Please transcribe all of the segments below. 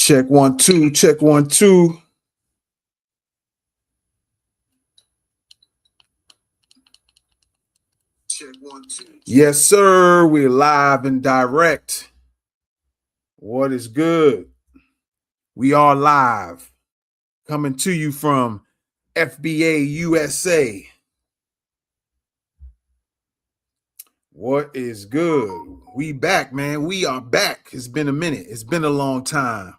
Check 1 2, check 1 2. Check 1 2. Yes, sir. We're live and direct. What is good? We are live, coming to you from FBA USA. What is good? We back, man. We are back. It's been a minute. It's been a long time.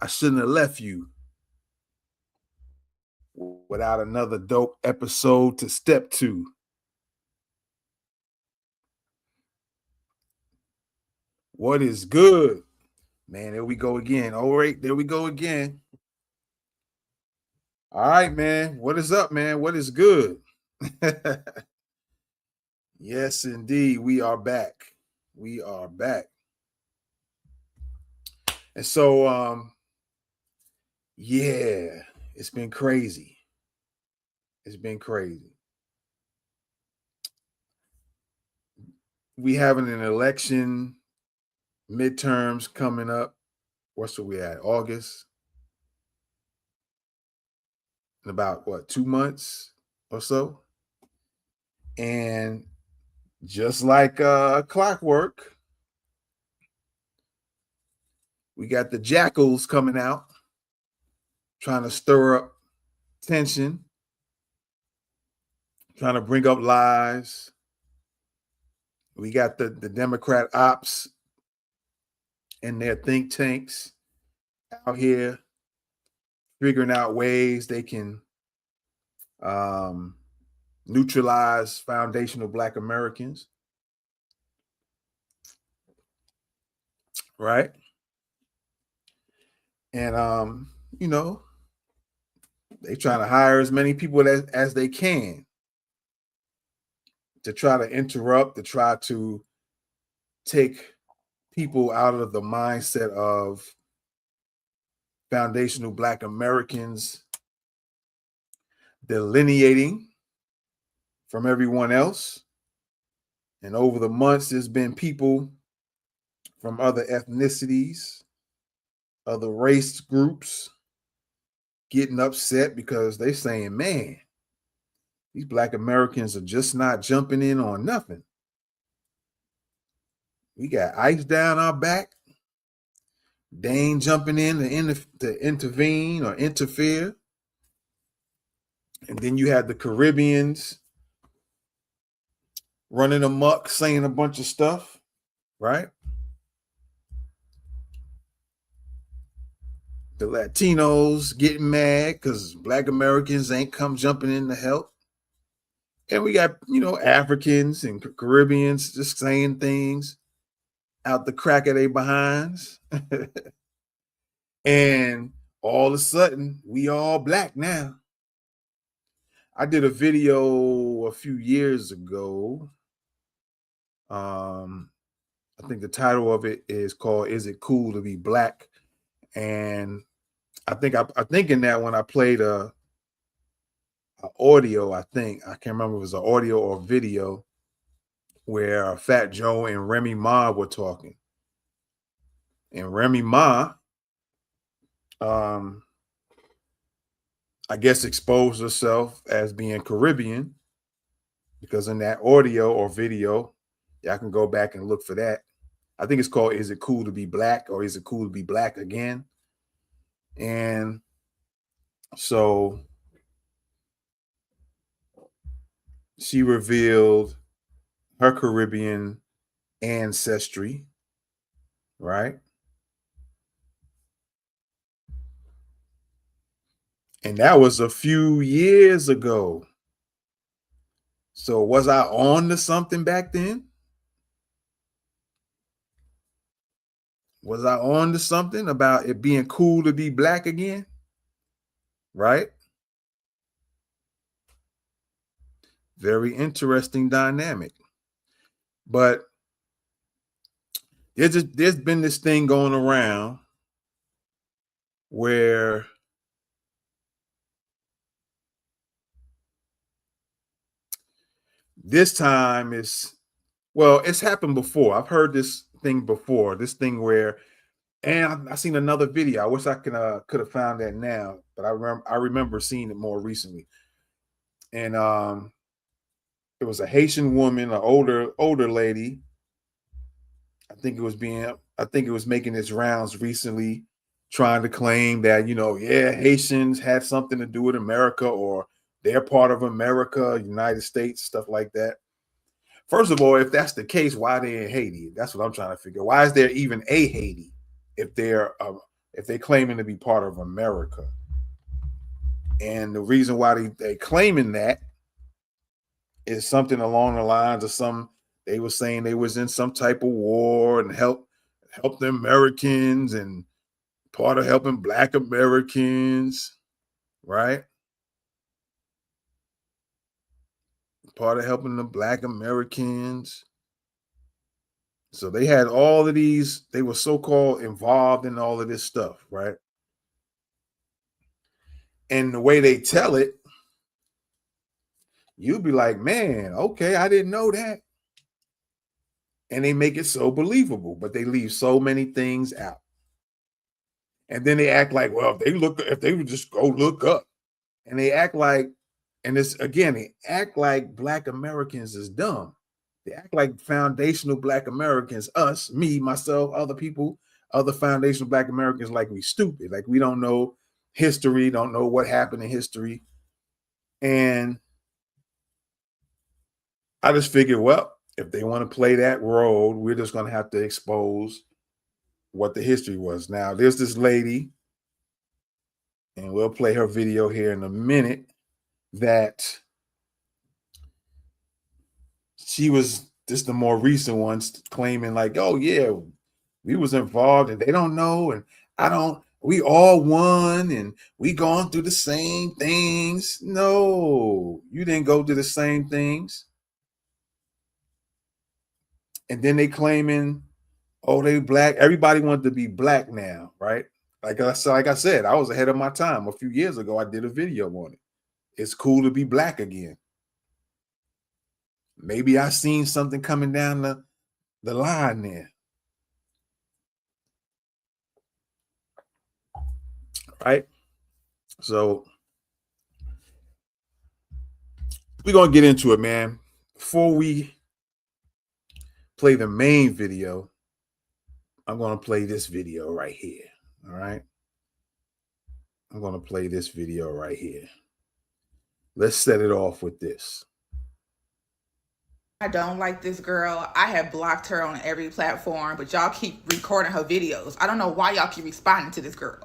I shouldn't have left you without another dope episode to step to. What is good? Man, there we go again. All right, there we go again. All right, man. What is up, man? What is good? Yes, indeed. We are back. We are back. And so, yeah, it's been crazy. It's been crazy. We having an election, midterms coming up. What's we at? August. In about 2 months or so. And just like clockwork, we got the jackals coming out, trying to stir up tension, trying to bring up lies. We got the Democrat ops and their think tanks out here figuring out ways they can neutralize foundational Black Americans. Right? And, they trying to hire as many people as they can to try to interrupt, to try to take people out of the mindset of foundational Black Americans delineating from everyone else. And over the months, there's been people from other ethnicities, other race groups getting upset because they're saying, man, these Black Americans are just not jumping in on nothing. We got ICE down our back. They ain't jumping in to intervene or interfere. And then you had the Caribbeans running amok, saying a bunch of stuff, right? The Latinos getting mad because Black Americans ain't come jumping in to help. And we got, Africans and Caribbeans just saying things out the crack of their behinds. And all of a sudden, we all Black now. I did a video a few years ago. I think the title of it is called "Is It Cool to Be Black?" And I think in that one I played a audio. I can't remember if it was an audio or video where Fat Joe and Remy Ma were talking. And Remy Ma, I guess, exposed herself as being Caribbean because in that audio or video, y'all can go back and look for that. I think it's called "Is It Cool to Be Black?" or "Is It Cool to Be Black Again?" And so she revealed her Caribbean ancestry, right? And that was a few years ago. So was I on to something back then? Was I on to something about it being cool to be Black again? Right? Very interesting dynamic. But there's been this thing going around where this time it's happened before. I've heard this thing before. This thing where And I seen another video. I wish I could have found that now, but I remember seeing it more recently. And it was a Haitian woman, an older lady. I think it was making its rounds recently, trying to claim that, yeah, Haitians had something to do with America, or they're part of America, United States, stuff like that. First of all, if that's the case, why are they in Haiti? That's what I'm trying to figure. Why is there even a Haiti if they're claiming to be part of America? And the reason why they claiming that is something along the lines of they were saying they was in some type of war and help the Americans, and part of helping Black Americans, right? Part of helping the Black Americans. So they had all of these, they were so-called involved in all of this stuff, right? And the way they tell it, you'll be like, man, okay, I didn't know that. And they make it so believable, but they leave so many things out. And then they act like, well, if they would just go look up. And they act like, and it's again, they act like Black Americans is dumb. They act like foundational Black Americans, us, me, myself, other people, other foundational Black Americans, like we stupid, like we don't know history, don't know what happened in history. And I just figured, well, if they want to play that role, we're just going to have to expose what the history was. Now, there's this lady, and we'll play her video here in a minute, that she was just the more recent ones claiming like, oh yeah, we was involved and they don't know, and we all won and we gone through the same things. No, you didn't go through the same things. And then they claiming, oh, they Black. Everybody wanted to be Black now, right? Like I said, I was ahead of my time. A few years ago, I did a video on it. It's cool to be Black again. Maybe I seen something coming down the line there. Right? So we're going to get into it, man. Before we play the main video, I'm going to play this video right here. All right? I'm going to play this video right here. Let's set it off with this. I don't like this girl. I have blocked her on every platform, but y'all keep recording her videos. I don't know why y'all keep responding to this girl.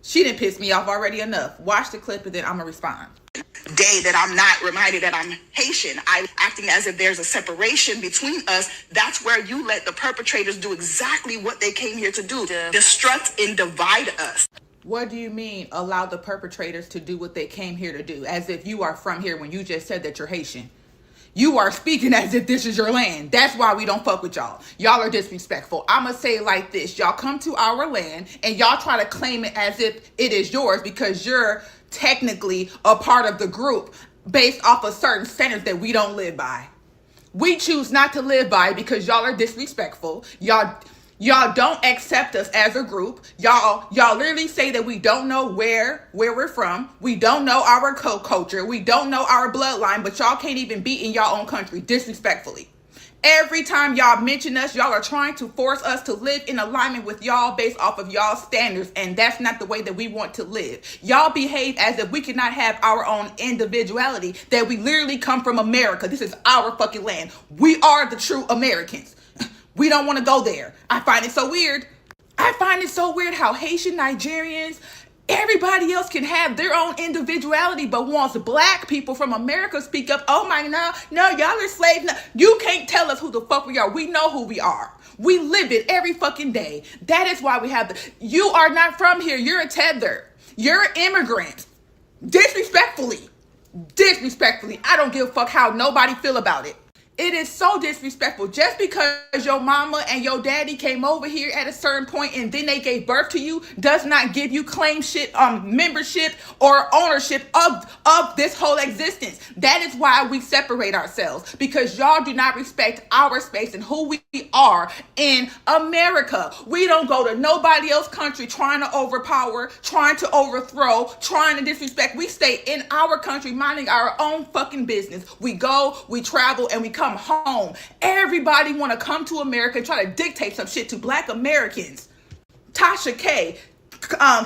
She didn't piss me off already enough. Watch the clip and then I'm going to respond. Day that I'm not reminded that I'm Haitian. I'm acting as if there's a separation between us. That's where you let the perpetrators do exactly what they came here to do. Destruct and divide us. What do you mean allow the perpetrators to do what they came here to do? As if you are from here when you just said that you're Haitian. You are speaking as if this is your land. That's why we don't fuck with y'all. Y'all are disrespectful. I'ma say it like this. Y'all come to our land and y'all try to claim it as if it is yours because you're technically a part of the group based off of certain standards that we don't live by. We choose not to live by because y'all are disrespectful. Y'all don't accept us as a group. Y'all literally say that we don't know where we're from. We don't know our culture. We don't know our bloodline, but y'all can't even be in y'all own country, disrespectfully. Every time y'all mention us, y'all are trying to force us to live in alignment with y'all based off of y'all standards, and that's not the way that we want to live. Y'all behave as if we cannot have our own individuality, that we literally come from America. This is our fucking land. We are the true Americans. We don't want to go there. I find it so weird. I find it so weird how Haitian, Nigerians, everybody else can have their own individuality, but once Black people from America speak up, oh my, no, y'all are slaves. No, you can't tell us who the fuck we are. We know who we are. We live it every fucking day. That is why we have you are not from here. You're a tether. You're an immigrant. Disrespectfully. I don't give a fuck how nobody feel about it. It is so disrespectful. Just because your mama and your daddy came over here at a certain point and then they gave birth to you does not give you membership or ownership of this whole existence. That is why we separate ourselves, because y'all do not respect our space and who we are in America. We don't go to nobody else's country trying to overpower, trying to overthrow, trying to disrespect. We stay in our country minding our own fucking business. We go, we travel, and we come home. Everybody want to come to America and try to dictate some shit to Black Americans. Tasha K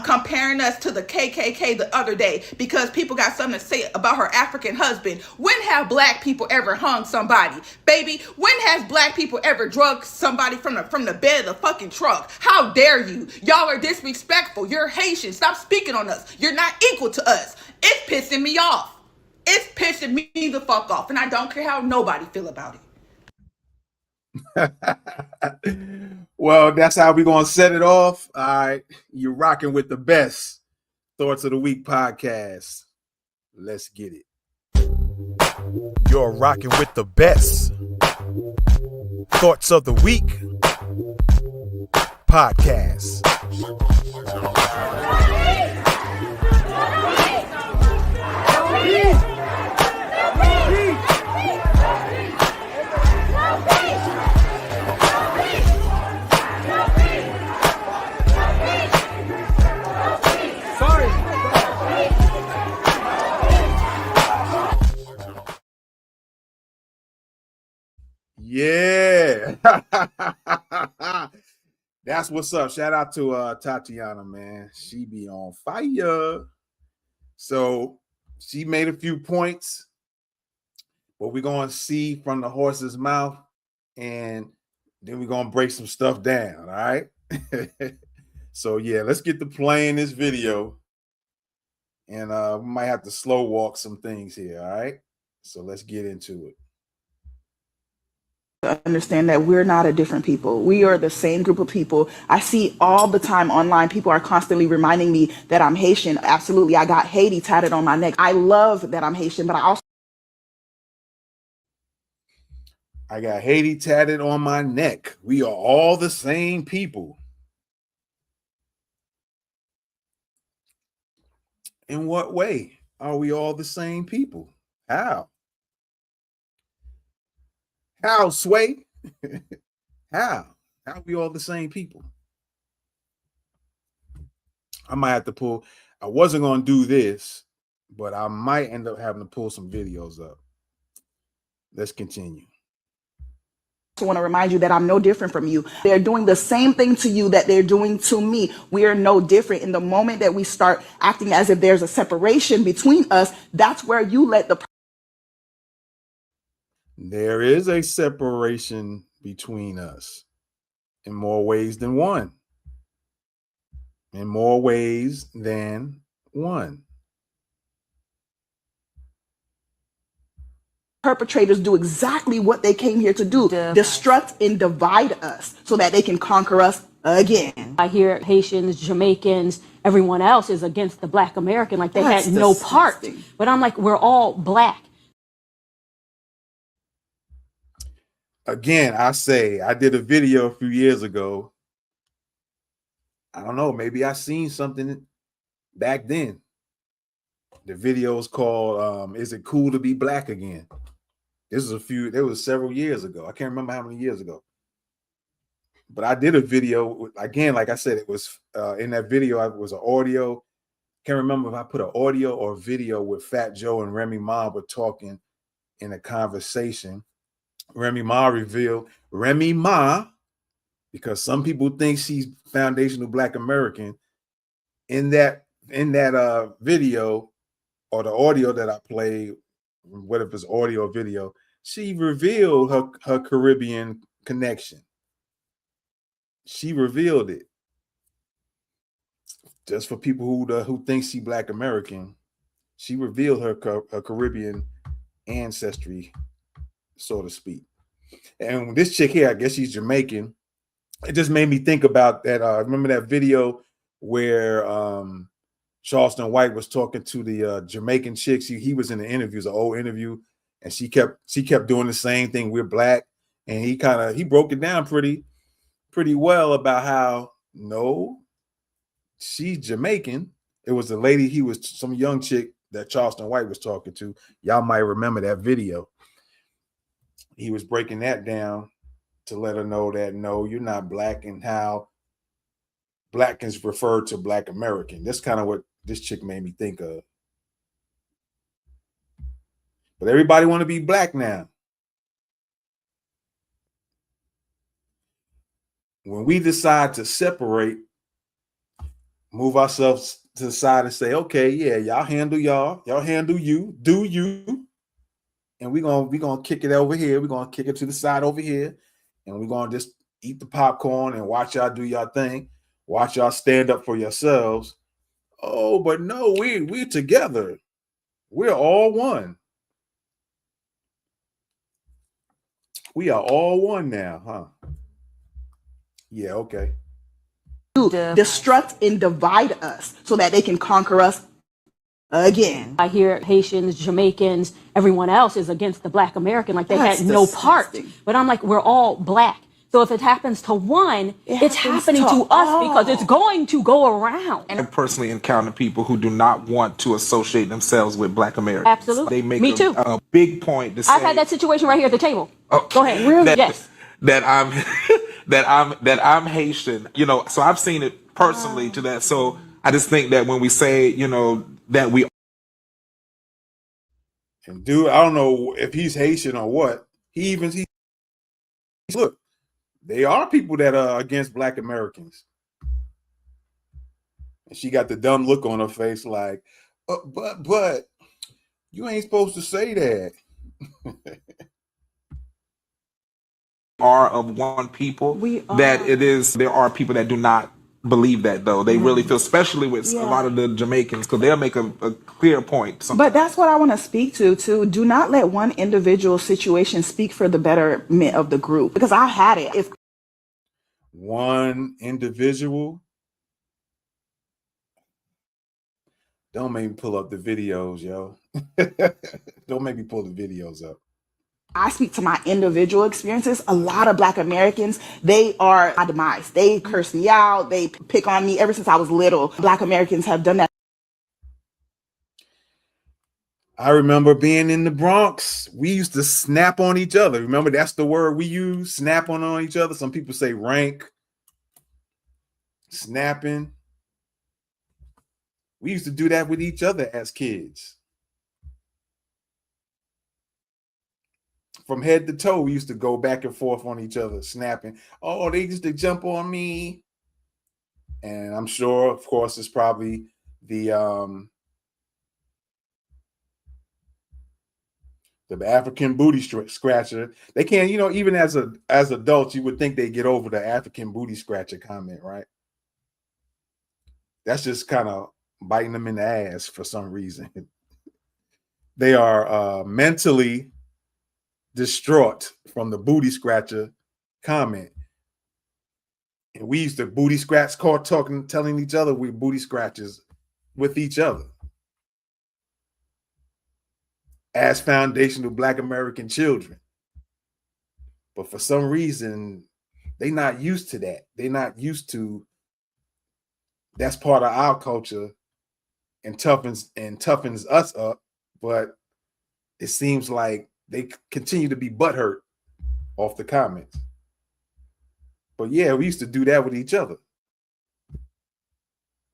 comparing us to the KKK the other day because people got something to say about her African husband. When have Black people ever hung somebody? Baby, when has Black people ever drugged somebody from the bed of the fucking truck? How dare you? Y'all are disrespectful. You're Haitian. Stop speaking on us. You're not equal to us. It's pissing me off. It's pissing me the fuck off, and I don't care how nobody feel about it. Well, that's how we're going to set it off. All right. You're rocking with the best Thoughts of the Week podcast. Let's get it. You're rocking with the best Thoughts of the Week podcast. Yeah. That's what's up. Shout out to Tatiana, man. She be on fire. So she made a few points, but we're going to see from the horse's mouth, and then we're going to break some stuff down, all right? So, yeah, let's get to playing this video, and we might have to slow walk some things here, all right? So let's get into it. Understand that we're not a different people. We are the same group of people. I see all the time online, people are constantly reminding me that I'm Haitian. Absolutely. I got Haiti tatted on my neck. I love that I'm Haitian, but I got Haiti tatted on my neck. We are all the same people. In what way are we all the same people? How? How, Sway? How? How are we all the same people? I might have to pull. I wasn't going to do this, but I might end up having to pull some videos up. Let's continue. I want to remind you that I'm no different from you. They're doing the same thing to you that they're doing to me. We are no different. In the moment that we start acting as if there's a separation between us, that's where you let the... There is a separation between us in more ways than one. In more ways than one. Perpetrators do exactly what they came here to do, destruct and divide us so that they can conquer us again. I hear Haitians, Jamaicans, everyone else is against the Black American, like they had no part. But I'm like, we're all Black. Again, I say, I did a video a few years ago. I don't know, maybe I seen something back then. The video is called, Is It Cool to Be Black Again? There was several years ago. I can't remember how many years ago. But I did a video, again, like I said, it was in that video, it was an audio. Can't remember if I put an audio or video with Fat Joe and Remy Ma were talking in a conversation. Remy Ma, because some people think she's foundational Black American. In that video or the audio that I played, whether it's audio or video, she revealed her Caribbean connection. She revealed it. Just for people who think she Black American, she revealed her Caribbean ancestry, so to speak. And this chick here, I guess she's Jamaican. It just made me think about that. Remember that video where Charleston White was talking to the Jamaican chicks? He was in the interview, it was an old interview, And she kept doing the same thing. We're black. And he broke it down pretty well about how, no, she's Jamaican. It was the lady, he was some young chick that Charleston White was talking to. Y'all might remember that video. He was breaking that down to let her know that, no, you're not black, and how black is referred to Black American. That's kind of what this chick made me think of. But everybody want to be black now. When we decide to separate, move ourselves to the side and say, okay, yeah, y'all handle y'all handle you, do you, and we're gonna kick it over here. We're gonna kick it to the side over here, and we're gonna just eat the popcorn and watch y'all do y'all thing. Watch y'all stand up for yourselves. Oh, but no, we're together. We're all one. We are all one now, huh? Yeah, okay. Destruct and divide us so that they can conquer us again. I hear Haitians, Jamaicans, everyone else is against the Black American, like they had no part. But I'm like, we're all black. So if it happens to one, it's happening to us because it's going to go around. I personally encounter people who do not want to associate themselves with Black Americans. Absolutely. They make Me too. a big point to say. I've had that situation right here at the table. Oh, go ahead. Really? Yes. That I'm that I'm Haitian, so I've seen it personally to that. So I just think that when we say, that we, and dude, I don't know if he's Haitian or what. He look, they are people that are against Black Americans. And she got the dumb look on her face like, but you ain't supposed to say that. are of one people. There are people that do not believe that, though. They really feel, especially with a lot of the Jamaicans, because they'll make a clear point sometimes. But that's what I want to speak to too. Do not let one individual situation speak for the betterment of the group, because I've had it. If one individual, don't make me pull up the videos, yo. Don't make me pull the videos up. I speak to my individual experiences, a lot of Black Americans, they are my demise. They curse me out. They pick on me ever since I was little. Black Americans have done that. I remember being in the Bronx. We used to snap on each other. Remember, that's the word we use, snap on each other. Some people say rank, snapping. We used to do that with each other as kids. From head to toe, we used to go back and forth on each other, snapping. Oh, they used to jump on me. And I'm sure, of course, it's probably the African booty scratcher. They can't, even as adults, you would think they get over the African booty scratcher comment, right? That's just kind of biting them in the ass for some reason. They are mentally distraught from the booty scratcher comment. And we used to booty scratch, telling each other we're booty scratchers with each other as foundational Black American children. But for some reason, they're not used to that. They're not used to that's part of our culture and toughens us up. But it seems like they continue to be butthurt off the comments. But yeah, we used to do that with each other.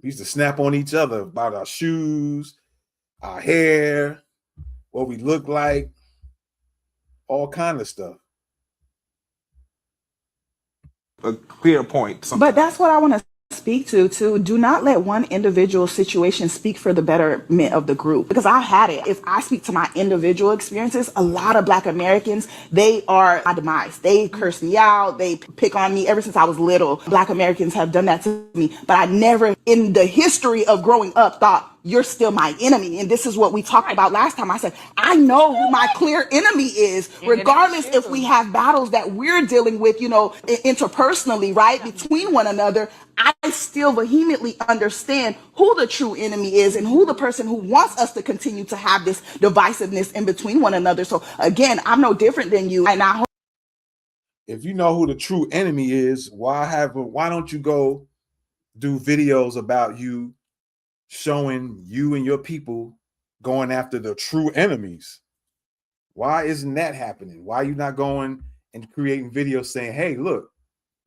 We used to snap on each other about our shoes, our hair, what we look like, all kind of stuff. A clear point. But that's what I want to speak to too. Do not let one individual situation speak for the betterment of the group, because I've had it. If I speak to my individual experiences, a lot of Black Americans, they are my demise. They curse me out. They pick on me ever since I was little. Black Americans have done that to me, but I never in the history of growing up thought, you're still my enemy. And this is what we talked about last time. I said, I know who my clear enemy is, regardless if we have battles that we're dealing with, interpersonally, right, between one another. I still vehemently understand who the true enemy is and who the person who wants us to continue to have this divisiveness in between one another. So again, I'm no different than you, and I hope if you know who the true enemy is, why don't you go do videos about you showing you and your people going after the true enemies? Why isn't that happening? Why are you not going and creating videos saying, hey, look,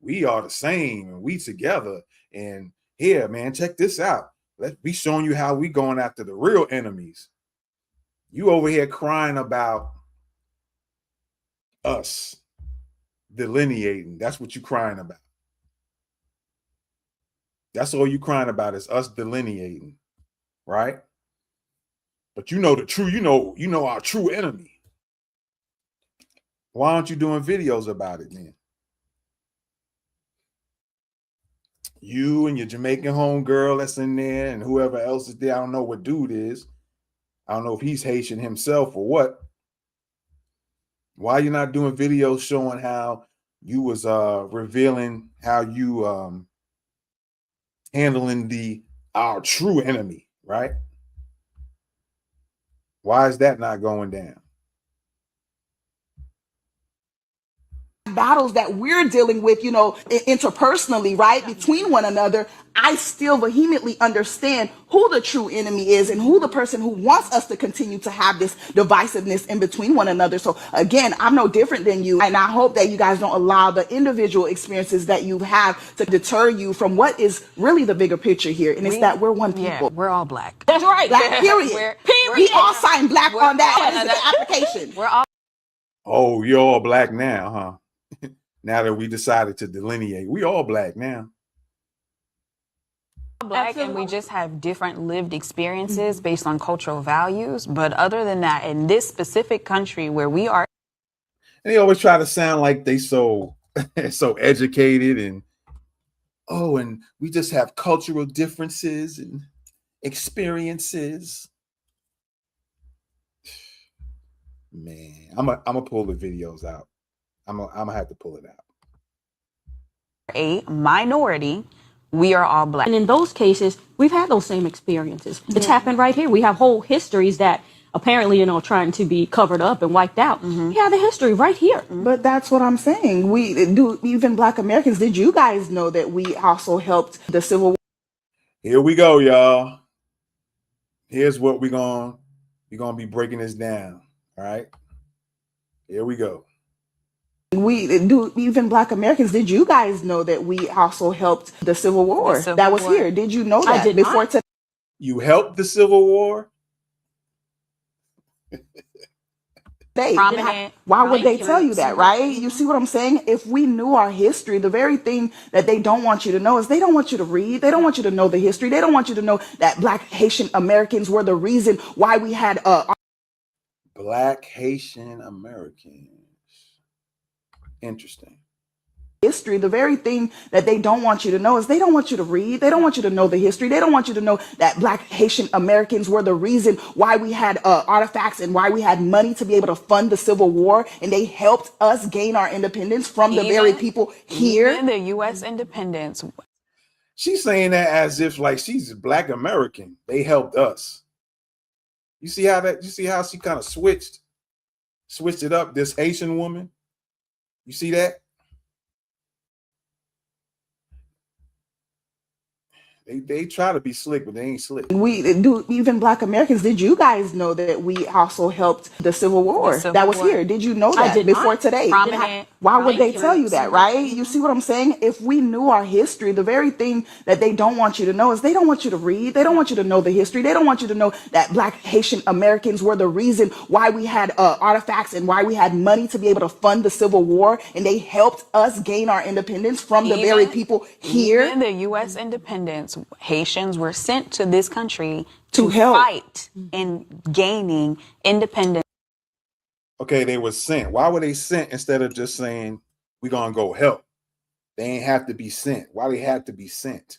we are the same and we together, and here, man, check this out. Let's be showing you how we going after the real enemies. You over here crying about us delineating. That's what you crying about. That's all you crying about is us delineating, right? But you know the true, you know our true enemy. Why aren't you doing videos about it, man? You and your Jamaican homegirl that's in there and whoever else is there. I don't know what dude is. I don't know if he's Haitian himself or what. Why are you not doing videos showing how you was revealing how you handling our true enemy, right? Why is that not going down? battles that we're dealing with, interpersonally, right, between one another, I still vehemently understand who the true enemy is and who the person who wants us to continue to have this divisiveness in between one another. So again, I'm no different than you, and I hope that you guys don't allow the individual experiences that you have to deter you from what is really the bigger picture here, and it's that we're one people. Yeah, we're all black. That's right. Black, period. We all signed black on that application. We're all Oh, you're all black now, huh? Now that we decided to delineate, we all black now. black, and we just have different lived experiences based on cultural values. But other than that, in this specific country where we are, And they always try to sound like they so educated and we just have cultural differences and experiences. Man, I'm gonna pull the videos out. I'm gonna have to pull it out. a minority, we are all black. And in those cases, we've had those same experiences. It's happened right here. We have whole histories that apparently, trying to be covered up and wiped out. We have the history right here. But that's what I'm saying. We do, even Black Americans. Did you guys know that we also helped the Civil War? Here we go, y'all. Here's what we're gonna be breaking this down. All right. Here we go. We do, even Black Americans. Did you guys know that we also helped the Civil War? The Civil that was War. here. Did you know that I did before not. today? You helped the Civil War? Prominent. Why would they tell you that, right? You see what I'm saying? If we knew our history, the very thing that they don't want you to know is they don't want you to read. They don't want you to know the history. They don't want you to know that Black Haitian Americans were the reason why we had Black Haitian Americans. Interesting. history. The very thing that they don't want you to know is they don't want you to read. They don't want you to know the history. They don't want you to know that Black Haitian Americans were the reason why we had artifacts and why we had money to be able to fund the Civil War, and they helped us gain our independence from the very people here. In the U.S. independence. She's saying that as if like she's Black American. They helped us. You see how she kind of switched it up, this Haitian woman? You see that? They try to be slick, but they ain't slick. We do, even Black Americans. Did you guys know that we also helped the Civil War? That was here. Did you know that before today? Prominent. Why would they tell you that, right? You see what I'm saying? If we knew our history, the very thing that they don't want you to know is they don't want you to read. They don't want you to know the history. They don't want you to know that Black Haitian Americans were the reason why we had artifacts and why we had money to be able to fund the Civil War, and they helped us gain our independence from the very people here. In the U.S. independence, Haitians were sent to this country To help. fight in gaining independence. Okay, they were sent. Why were they sent instead of just saying we're gonna go help? They ain't have to be sent. Why they had to be sent?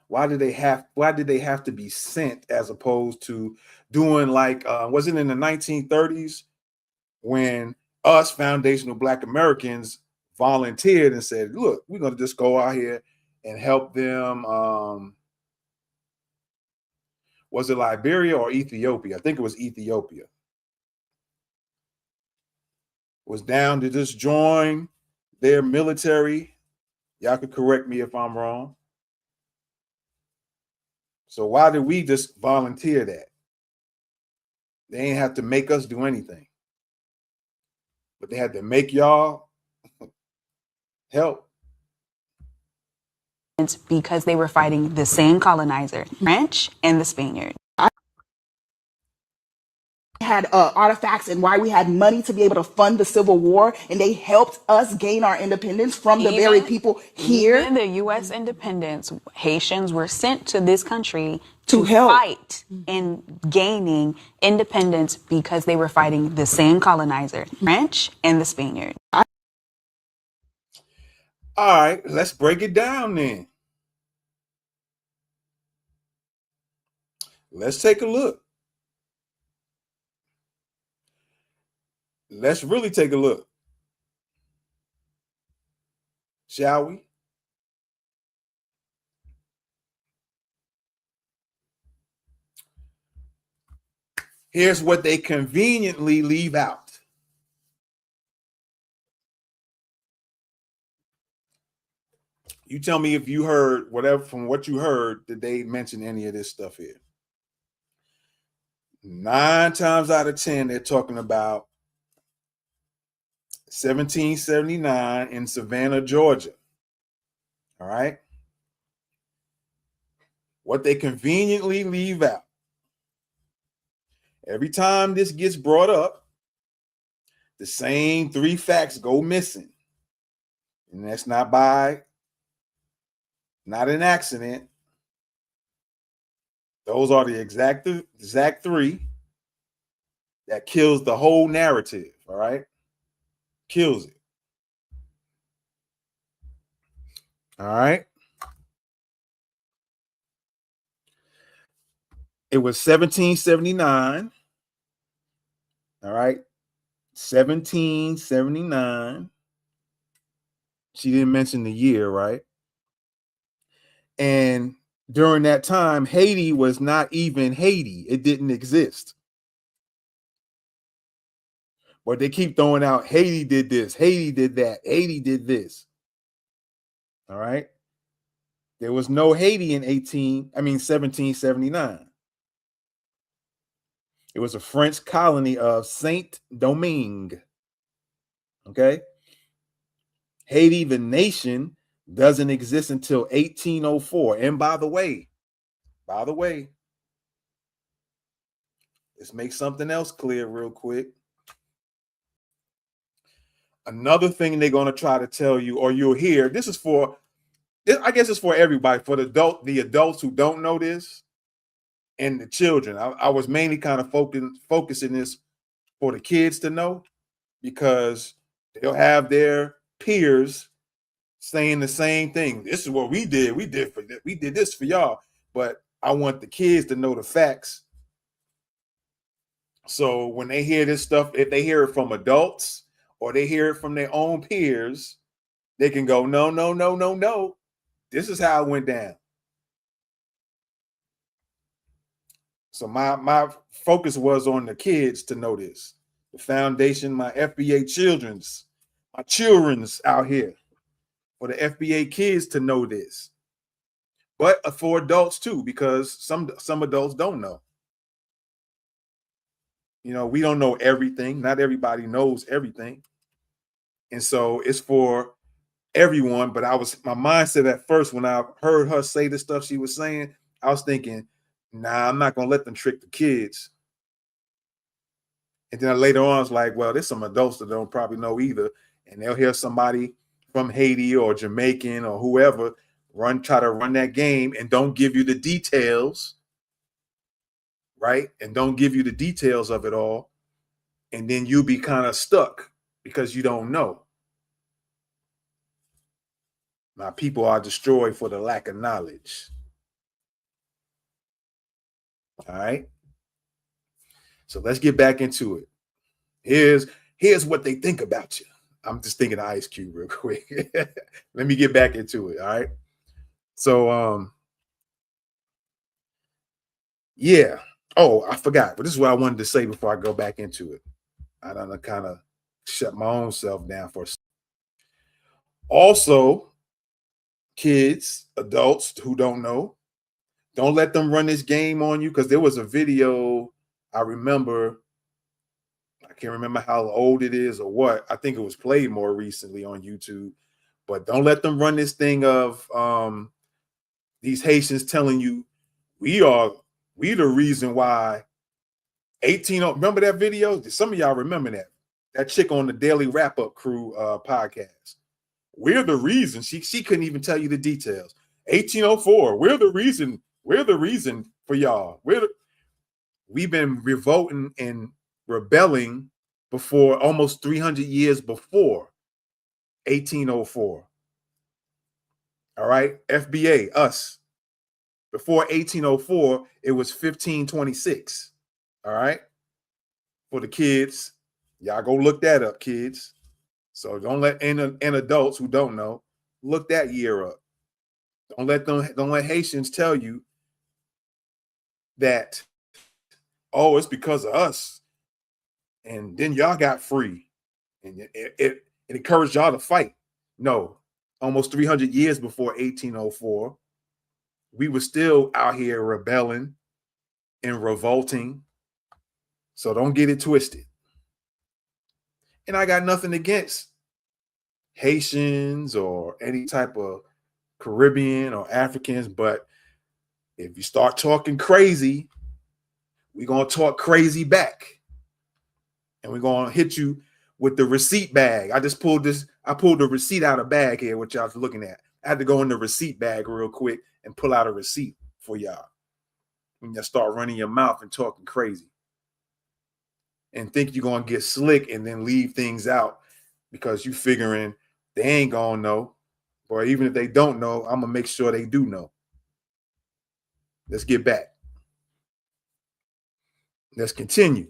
Why did they have to be sent as opposed to doing like was it in the 1930s when us foundational Black Americans volunteered and said, look, we're going to just go out here and help them. Was it Liberia or Ethiopia? I think it was Ethiopia. Was down to just join their military. Y'all could correct me if I'm wrong. So why did we just volunteer that? They ain't have to make us do anything. But they had to make y'all help. It's because they were fighting the same colonizer, French and the Spaniard. Had artifacts and why we had money to be able to fund the Civil War, and they helped us gain our independence from the very people here. In the U.S. independence, Haitians were sent to this country to help fight in gaining independence because they were fighting the same colonizer, French and the Spaniard. All right, let's break it down then. Let's take a look. Let's really take a look. Shall we? Here's what they conveniently leave out. You tell me if you heard whatever from what you heard, did they mention any of this stuff here? 9 times out of 10, they're talking about 1779 in Savannah, Georgia. All right. What they conveniently leave out. Every time this gets brought up, the same 3 facts go missing. And that's not an accident. Those are the exact 3 that kills the whole narrative. All right. Kills it. All right. It was 1779. All right. 1779. She didn't mention the year, right? And during that time, Haiti was not even Haiti. It didn't exist. But they keep throwing out Haiti did this, Haiti did that, Haiti did this. All right. There was no Haiti in 1779. It was a French colony of Saint-Domingue. Okay. Haiti, the nation, doesn't exist until 1804. And by the way, let's make something else clear real quick. Another thing they're going to try to tell you, or you'll hear, I guess it's for everybody, for the adults who don't know this, and the children. I was mainly kind of focusing this for the kids to know, because they'll have their peers saying the same thing. This is what we did. We did this for y'all. But I want the kids to know the facts. So when they hear this stuff, if they hear it from adults or they hear it from their own peers, they can go, no, no, no, no, no. This is how it went down. So my focus was on the kids to know this. The foundation, my FBA children's out here, for the FBA kids to know this. But for adults too, because some adults don't know. You know, we don't know everything. Not everybody knows everything. And so it's for everyone. But my mindset at first, when I heard her say the stuff she was saying, I was thinking, nah, I'm not going to let them trick the kids. And then later on, I was like, well, there's some adults that don't probably know either. And they'll hear somebody from Haiti or Jamaican or whoever try to run that game and don't give you the details, right? And don't give you the details of it all. And then you be kind of stuck because you don't know. My people are destroyed for the lack of knowledge. All right. So let's get back into it. Here's what they think about you. I'm just thinking of Ice Cube real quick. Let me get back into it. All right. So yeah. Oh, I forgot. But this is what I wanted to say before I go back into it. I done kind of shut my own self down for a second. Also, kids, adults who don't know, don't let them run this game on you, because there was a video I remember. I can't remember how old it is or what. I think it was played more recently on YouTube. But don't let them run this thing of these Haitians telling you we the reason why 18. Remember that video? Some of y'all remember that. That chick on the Daily Wrap Up Crew podcast. We're the reason. She couldn't even tell you the details. 1804. We're the reason. We're the reason for y'all. We've been revolting and rebelling before, almost 300 years before 1804. All right. FBA, us. Before 1804, it was 1526. All right. For the kids, y'all go look that up, kids. So don't let and adults who don't know, look that year up. Don't let Haitians tell you that, oh, it's because of us, and then y'all got free, and it encouraged y'all to fight. No, almost 300 years before 1804, we were still out here rebelling and revolting. So don't get it twisted. And I got nothing against Haitians or any type of Caribbean or Africans, but if you start talking crazy, we're going to talk crazy back. And we're going to hit you with the receipt bag. I pulled the receipt out of bag here, what y'all's looking at. I had to go in the receipt bag real quick and pull out a receipt for y'all. When you start running your mouth and talking crazy and think you're going to get slick and then leave things out because you figuring they ain't going to know. Or even if they don't know, I'm going to make sure they do know. Let's get back. Let's continue.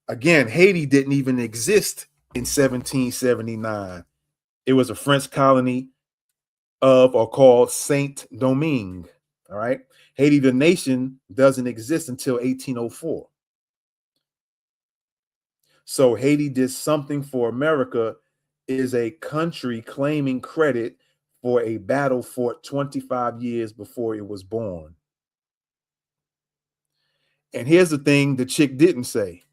Again, Haiti didn't even exist in 1779. It was a French colony of, or called, Saint Domingue. All right. Haiti, the nation, doesn't exist until 1804. So Haiti did something for America is a country claiming credit for a battle fought 25 years before it was born. And here's the thing the chick didn't say.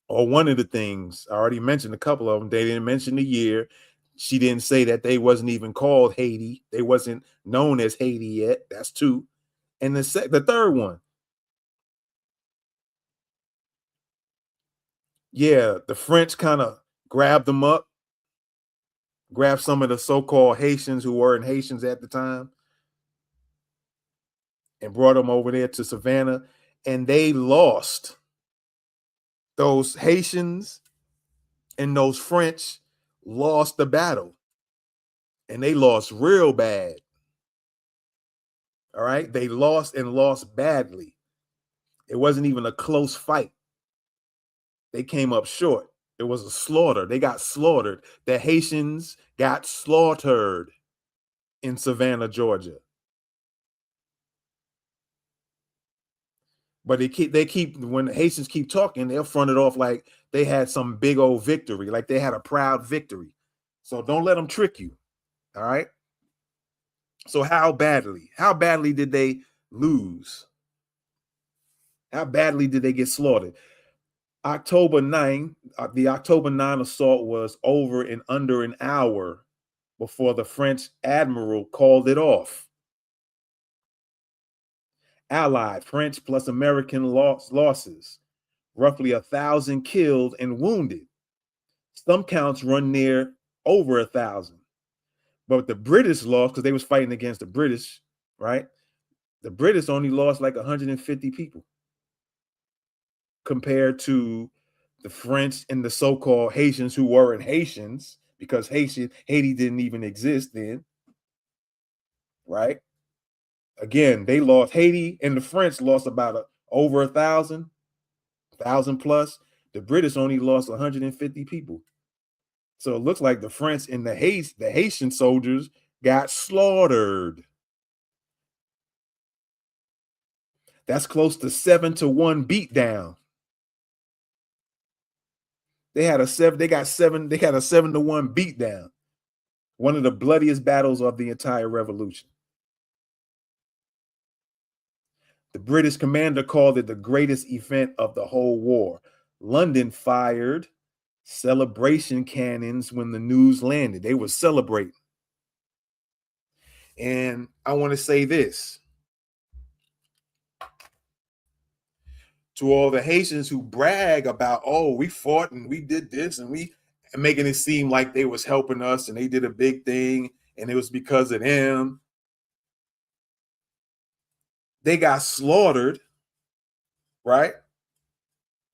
Or one of the things, I already mentioned a couple of them. They didn't mention the year. She didn't say that they wasn't even called Haiti. They wasn't known as Haiti yet. That's two. And the third one. Yeah, the French kind of grabbed them up, grabbed some of the so-called Haitians who weren't Haitians at the time, and brought them over there to Savannah. And they lost. Those Haitians and those French lost the battle. And they lost real bad. All right. They lost and lost badly. It wasn't even a close fight. They came up short. It was a slaughter. They got slaughtered. The Haitians got slaughtered in Savannah, Georgia. But they keep when the Haitians keep talking, they'll front it off like they had some big old victory, like they had a proud victory. So don't let them trick you. All right. So how badly did they lose? How badly did they get slaughtered? October 9, the October 9 assault was over in under an hour before the French admiral called it off. Allied, French plus American losses, roughly 1,000 killed and wounded. Some counts run near over 1,000. But the British lost because they was fighting against the British, right? The British only lost like 150 people compared to the French and the so-called Haitians who weren't Haitians, because Haiti didn't even exist then, right? Again, they lost. Haiti and the French lost about over 1,000 plus. The British only lost 150 people. So it looks like the French and the Haitian soldiers got slaughtered. That's close to 7-1 beatdown. They had a 7-1 beatdown. One of the bloodiest battles of the entire revolution. The British commander called it the greatest event of the whole war. London fired celebration cannons when the news landed. They were celebrating. And I want to say this to all the Haitians who brag about, oh, we fought and we did this and we making it seem like they was helping us and they did a big thing and it was because of them. They got slaughtered, right?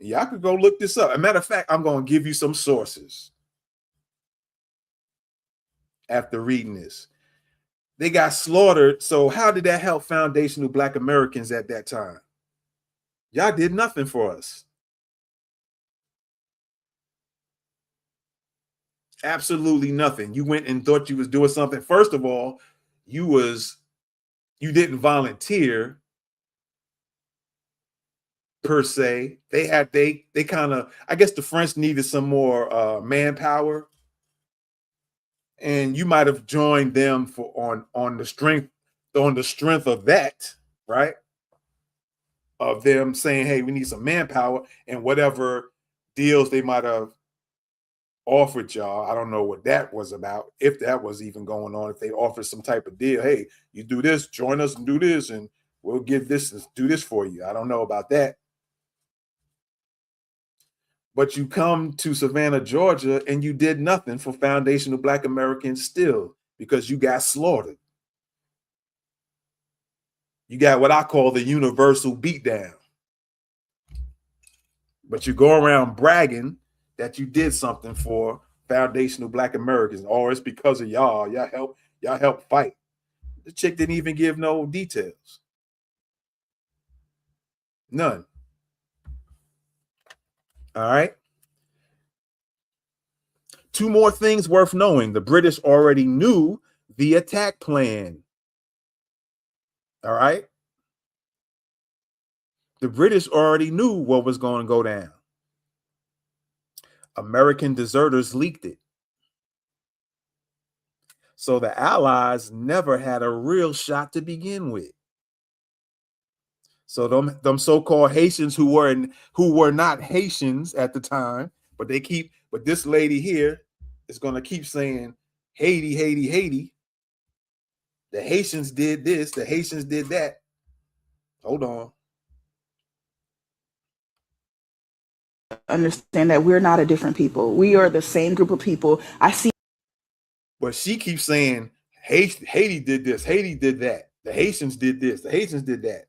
Y'all could go look this up. As a matter of fact, I'm going to give you some sources after reading this. They got slaughtered. So how did that help foundational Black Americans at that time? Y'all did nothing for us. Absolutely nothing. You went and thought you was doing something. First of all, you didn't volunteer per se. They kind of, I guess the French needed some more manpower. And you might have joined them on the strength of that, right? Of them saying, hey, we need some manpower, and whatever deals they might have offered y'all. I don't know what that was about, if that was even going on, if they offered some type of deal. Hey, you do this, join us and do this, and we'll give this and do this for you. I don't know about that. But you come to Savannah, Georgia, and you did nothing for foundational Black Americans still, because you got slaughtered. You got what I call the universal beatdown. But you go around bragging that you did something for foundational Black Americans. Oh, it's because of y'all. Y'all help fight. The chick didn't even give no details. None. All right. Two more things worth knowing. The British already knew the attack plan. All right. The British already knew what was going to go down. American deserters leaked it. So the Allies never had a real shot to begin with. So them so-called Haitians who were not Haitians at the time, but this lady here is going to keep saying Haiti, Haiti, Haiti. The Haitians did this, the Haitians did that. Hold on. Understand that we're not a different people. We are the same group of people. I see. But she keeps saying Haiti did this, Haiti did that. The Haitians did this, the Haitians did that.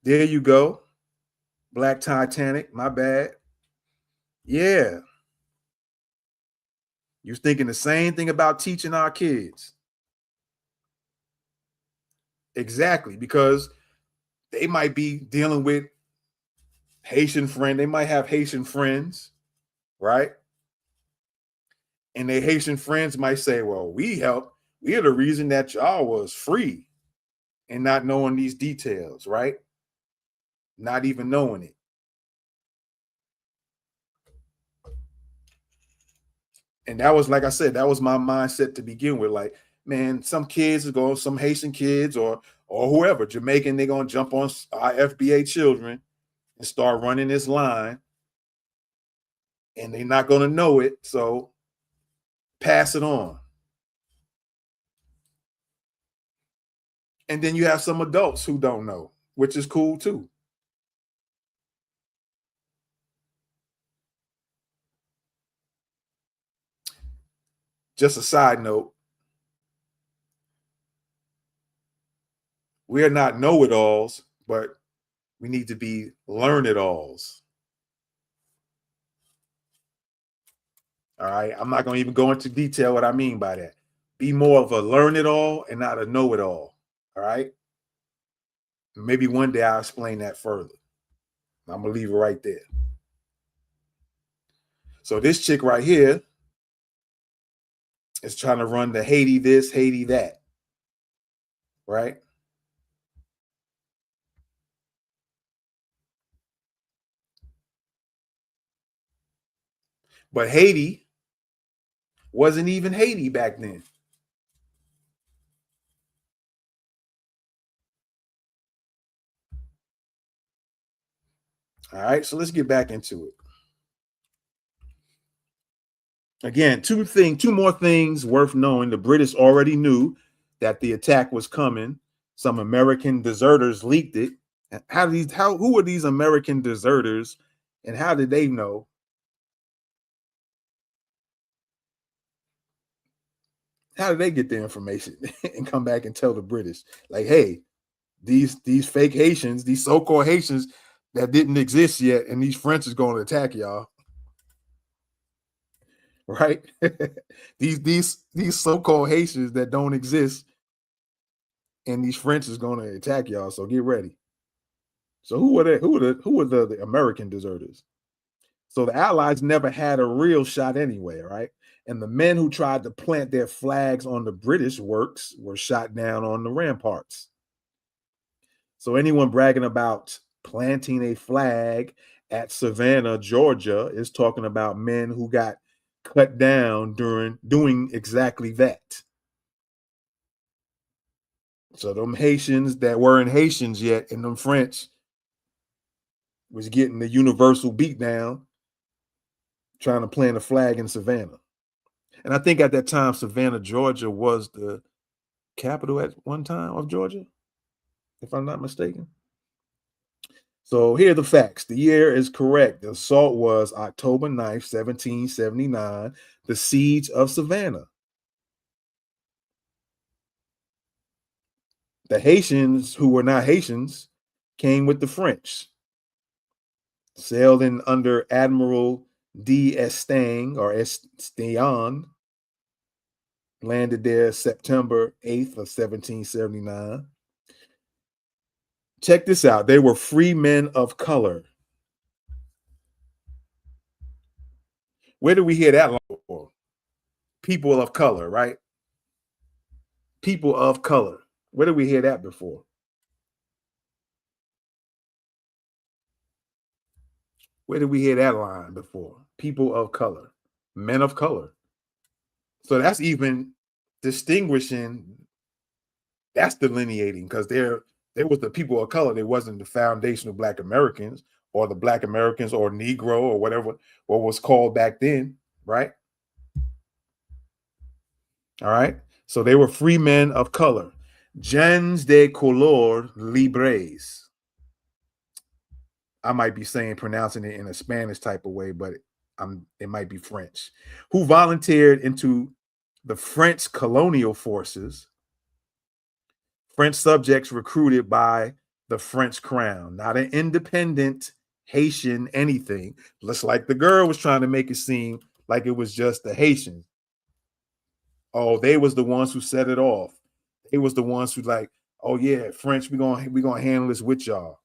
There you go. Black Titanic, my bad. Yeah. You're thinking the same thing about teaching our kids. Exactly, because they might be dealing with Haitian friends. They might have Haitian friends, right? And their Haitian friends might say, well, we are the reason that y'all was free, and not knowing these details, right? Not even knowing it. And that was, like I said, that was my mindset to begin with. Like, man, some Haitian kids or whoever, Jamaican, they're going to jump on our FBA children and start running this line. And they're not going to know it. So pass it on. And then you have some adults who don't know, which is cool too. Just a side note. We are not know-it-alls, but we need to be learn-it-alls. All right. I'm not going to even go into detail what I mean by that. Be more of a learn-it-all and not a know-it-all. All right. Maybe one day I'll explain that further. I'm going to leave it right there. So this chick right here is trying to run the Haiti this, Haiti that. Right? But Haiti wasn't even Haiti back then. All right, so let's get back into it. Again, two more things worth knowing. The British already knew that the attack was coming. Some American deserters leaked it. Who were these American deserters, and how did they know? How did they get the information and come back and tell the British, like, hey, these fake Haitians, these so-called Haitians that didn't exist yet, and these French is going to attack y'all, right? these so-called Haitians that don't exist, and these French is going to attack y'all. So get ready. So who were the American deserters? So the Allies never had a real shot anyway, right? And the men who tried to plant their flags on the British works were shot down on the ramparts. So anyone bragging about planting a flag at Savannah, Georgia, is talking about men who got cut down during doing exactly that. So them Haitians that weren't Haitians yet, and them French was getting the universal beatdown trying to plant a flag in Savannah. And I think at that time, Savannah, Georgia was the capital at one time of Georgia, if I'm not mistaken. So here are the facts. The year is correct. The assault was October 9th, 1779, the siege of Savannah. The Haitians, who were not Haitians, came with the French, sailed in under Admiral d'Estaing or Estaing, landed there September 8th of 1779. Check this out. They were free men of color. Where did we hear that before? People of color, right? People of color. Where did we hear that before? Where did we hear that line before? People of color, men of color. So that's even distinguishing, that's delineating, because there was the people of color. There wasn't the foundational Black Americans or the Black Americans or Negro or whatever what was called back then, right? All right. So they were free men of color. Gens de color libres. I might be pronouncing it in a Spanish type of way, but it might be French, who volunteered into the French colonial forces. French subjects recruited by the French crown, not an independent Haitian anything. Just like the girl was trying to make it seem like it was just the Haitians. Oh, they was the ones who set it off. They was the ones who like, oh yeah, French, we gonna handle this with y'all.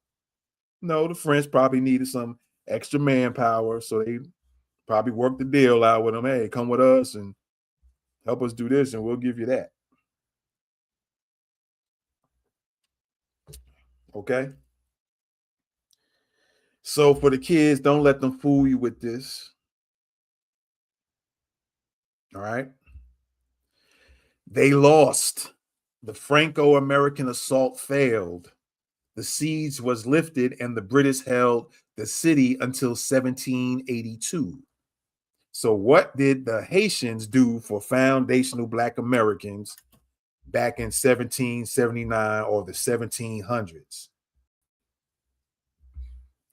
No, the French probably needed some extra manpower, so they probably worked the deal out with them. Hey, come with us and help us do this, and we'll give you that. Okay? So for the kids, don't let them fool you with this. All right? They lost. The Franco-American assault failed. The siege was lifted, and the British held the city until 1782. So what did the Haitians do for foundational Black Americans back in 1779 or the 1700s?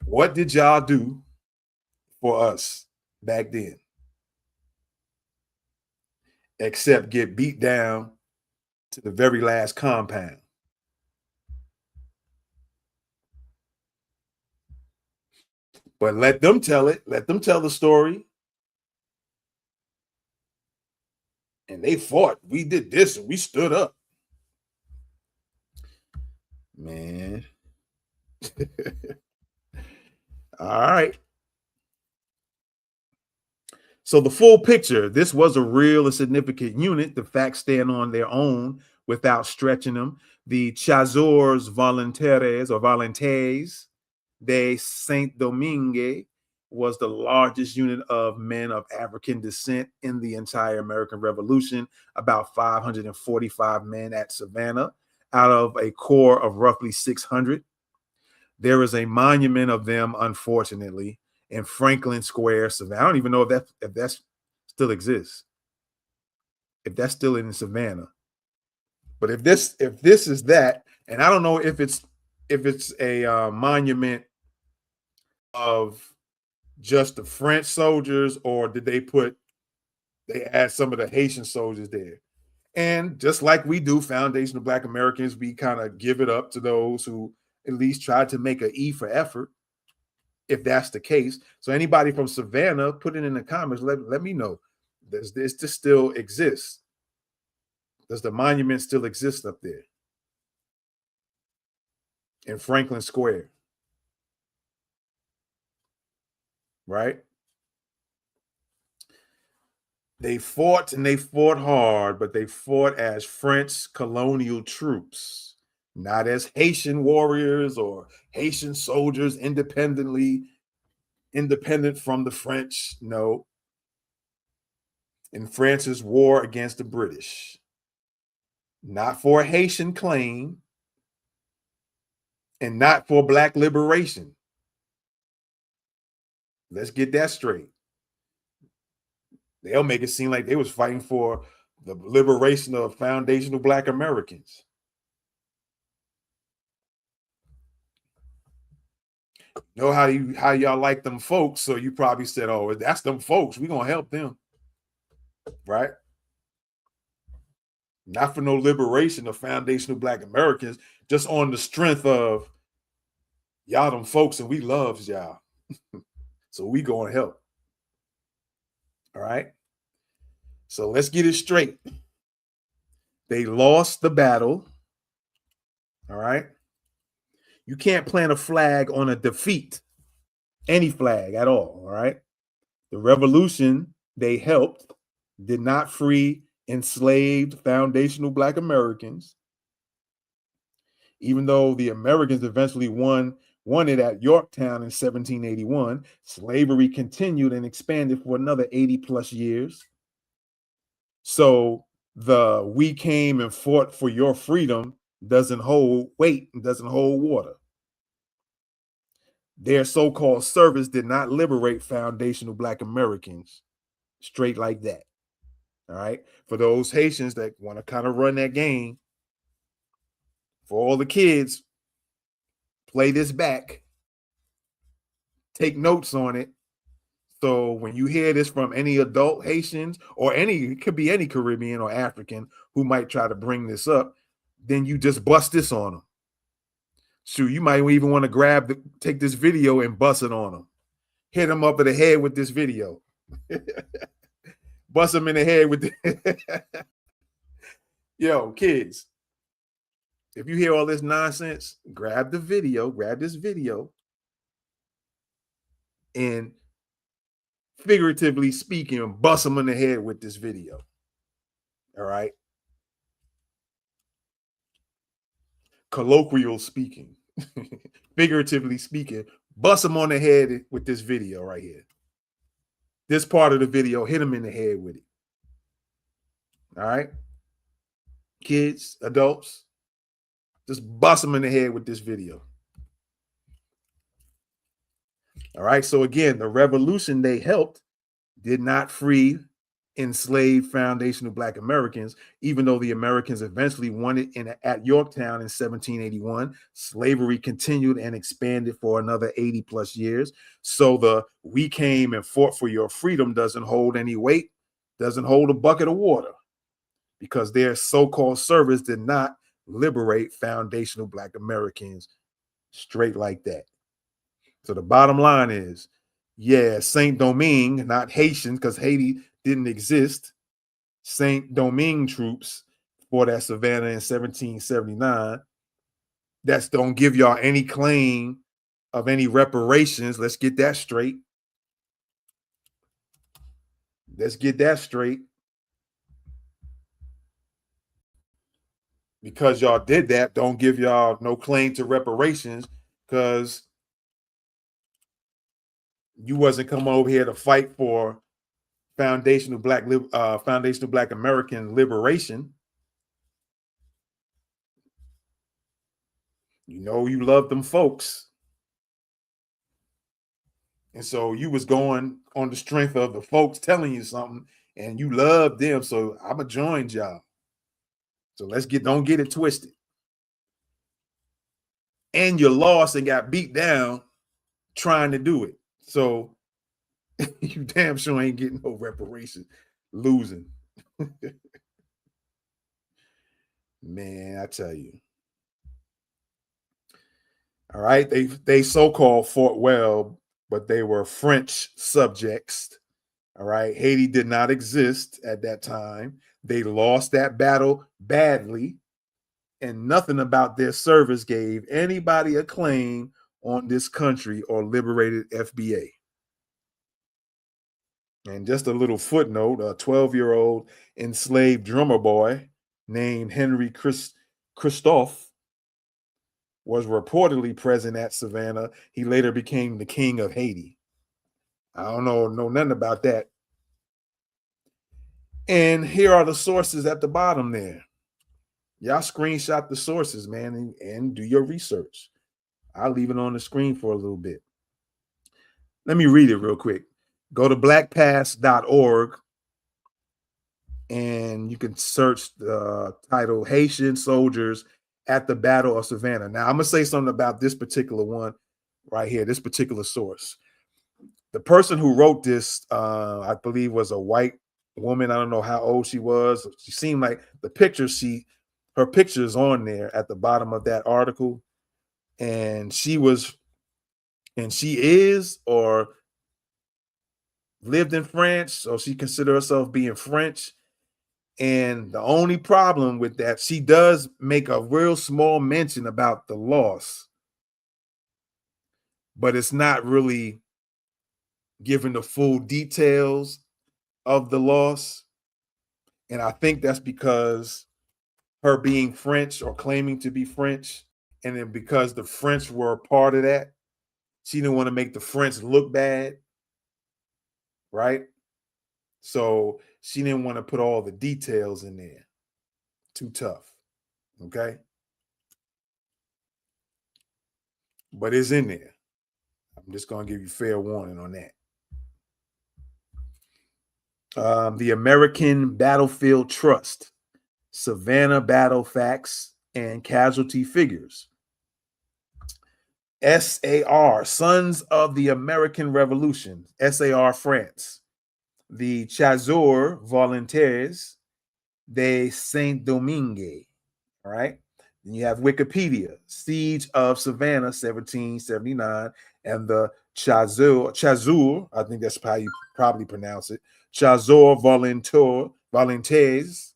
What did y'all do for us back then? Except get beat down to the very last compound. But let them tell it. Let them tell the story. And they fought. We did this and we stood up. Man. All right. So the full picture, this was a real and significant unit. The facts stand on their own without stretching them. The Chasseurs Volontaires or Volontaires de Saint-Domingue was the largest unit of men of African descent in the entire American Revolution, about 545 men at Savannah out of a corps of roughly 600. There is a monument of them, unfortunately, in Franklin Square, Savannah. I don't even know if that still exists, if that's still in Savannah. But if this is that, and I don't know if it's a monument of just the French soldiers, or did they add some of the Haitian soldiers there? And just like we do, foundational Black Americans, we kind of give it up to those who at least try to make an E for effort, if that's the case. So anybody from Savannah, put it in the comments. Let me know. Does this still exist? Does the monument still exist up there in Franklin Square? Right? They fought, and they fought hard, but they fought as French colonial troops, not as Haitian warriors or Haitian soldiers independent from the French. No. In France's war against the British, not for a Haitian claim, and not for Black liberation. Let's get that straight. They'll make it seem like they was fighting for the liberation of foundational Black Americans. Know how y'all like them folks, so you probably said, oh, that's them folks, we're gonna help them, right? Not for no liberation of foundational Black Americans, just on the strength of y'all them folks and we loves y'all. So we gonna help. All right. So let's get it straight. They lost the battle. All right. You can't plant a flag on a defeat, any flag at all. All right. The revolution they helped did not free enslaved foundational Black Americans. Even though the Americans eventually won it at Yorktown in 1781, slavery continued and expanded for another 80 plus years. So the "we came and fought for your freedom" doesn't hold weight and doesn't hold water. Their so-called service did not liberate foundational Black Americans straight like that. All right. For those Haitians that want to kind of run that game, for all the kids, play this back, take notes on it. So when you hear this from any adult Haitians or it could be any Caribbean or African who might try to bring this up, then you just bust this on them. Shoot, you might even want to take this video and bust it on them. Hit them up in the head with this video. Bust them in the head with Yo, kids, if you hear all this nonsense, grab this video, and figuratively speaking, bust them in the head with this video. All right. Colloquial speaking, figuratively speaking, bust them on the head with this video right here. This part of the video, hit them in the head with it. All right. Kids, adults, just bust them in the head with this video. All right. So again, the revolution they helped did not free enslaved foundational Black Americans, even though the Americans eventually won it at Yorktown in 1781. Slavery continued and expanded for another 80 plus years. So the "we came and fought for your freedom" doesn't hold any weight, doesn't hold a bucket of water, because their so-called service did not liberate foundational Black Americans straight like that. So the bottom line is, yeah, Saint-Domingue, not Haitians, because Haiti didn't exist. Saint-Domingue troops fought at Savannah in 1779. That's don't give y'all any claim of any reparations. Let's get that straight. Let's get that straight. Because y'all did that, don't give y'all no claim to reparations, because you wasn't coming over here to fight for foundational black American liberation. You know you love them folks. And so you was going on the strength of the folks telling you something, and you love them. So I'ma join y'all. So don't get it twisted. And you lost and got beat down trying to do it. So you damn sure ain't getting no reparation losing. Man, I tell you. All right, they so-called fought well, but they were French subjects. All right, Haiti did not exist at that time. They lost that battle badly, and nothing about their service gave anybody a claim on this country or liberated FBA. And just a little footnote, a 12-year-old enslaved drummer boy named Henry Christophe was reportedly present at Savannah. He later became the king of Haiti. I don't know nothing about that. And here are the sources at the bottom there. Y'all screenshot the sources, man, and do your research. I'll leave it on the screen for a little bit. Let me read it real quick. Go to blackpast.org and you can search the title Haitian Soldiers at the Battle of Savannah. Now, I'm going to say something about this particular one right here, this particular source. The person who wrote this, I believe, was a white woman. I don't know how old she was. She seemed like her picture is on there at the bottom of that article. And she is or lived in France, so she considered herself being French. And the only problem with that, she does make a real small mention about the loss, but it's not really giving the full details of the loss. And I think that's because her being French or claiming to be French, and then because the French were a part of that, she didn't want to make the French look bad, right? So she didn't want to put all the details in there. Too tough, okay? But it's in there. I'm just going to give you fair warning on that. The American Battlefield Trust, Savannah Battle Facts and Casualty Figures. SAR, Sons of the American Revolution, SAR France. The Chasseurs Volontaires de Saint-Domingue, all right? Then you have Wikipedia, Siege of Savannah, 1779, and the Chasseurs, I think that's how you probably pronounce it, Chasseurs Volontaires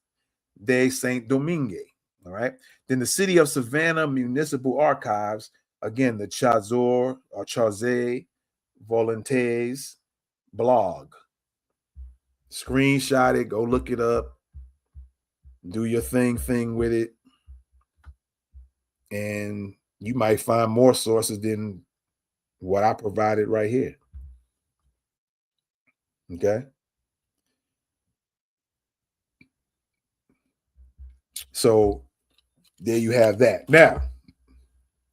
de Saint-Domingue, all right? Then the City of Savannah Municipal Archives, again, the Chasseurs or Chasseurs Volontaires blog. Screenshot it, go look it up, do your thing with it, and you might find more sources than what I provided right here. Okay? So there you have that. Now,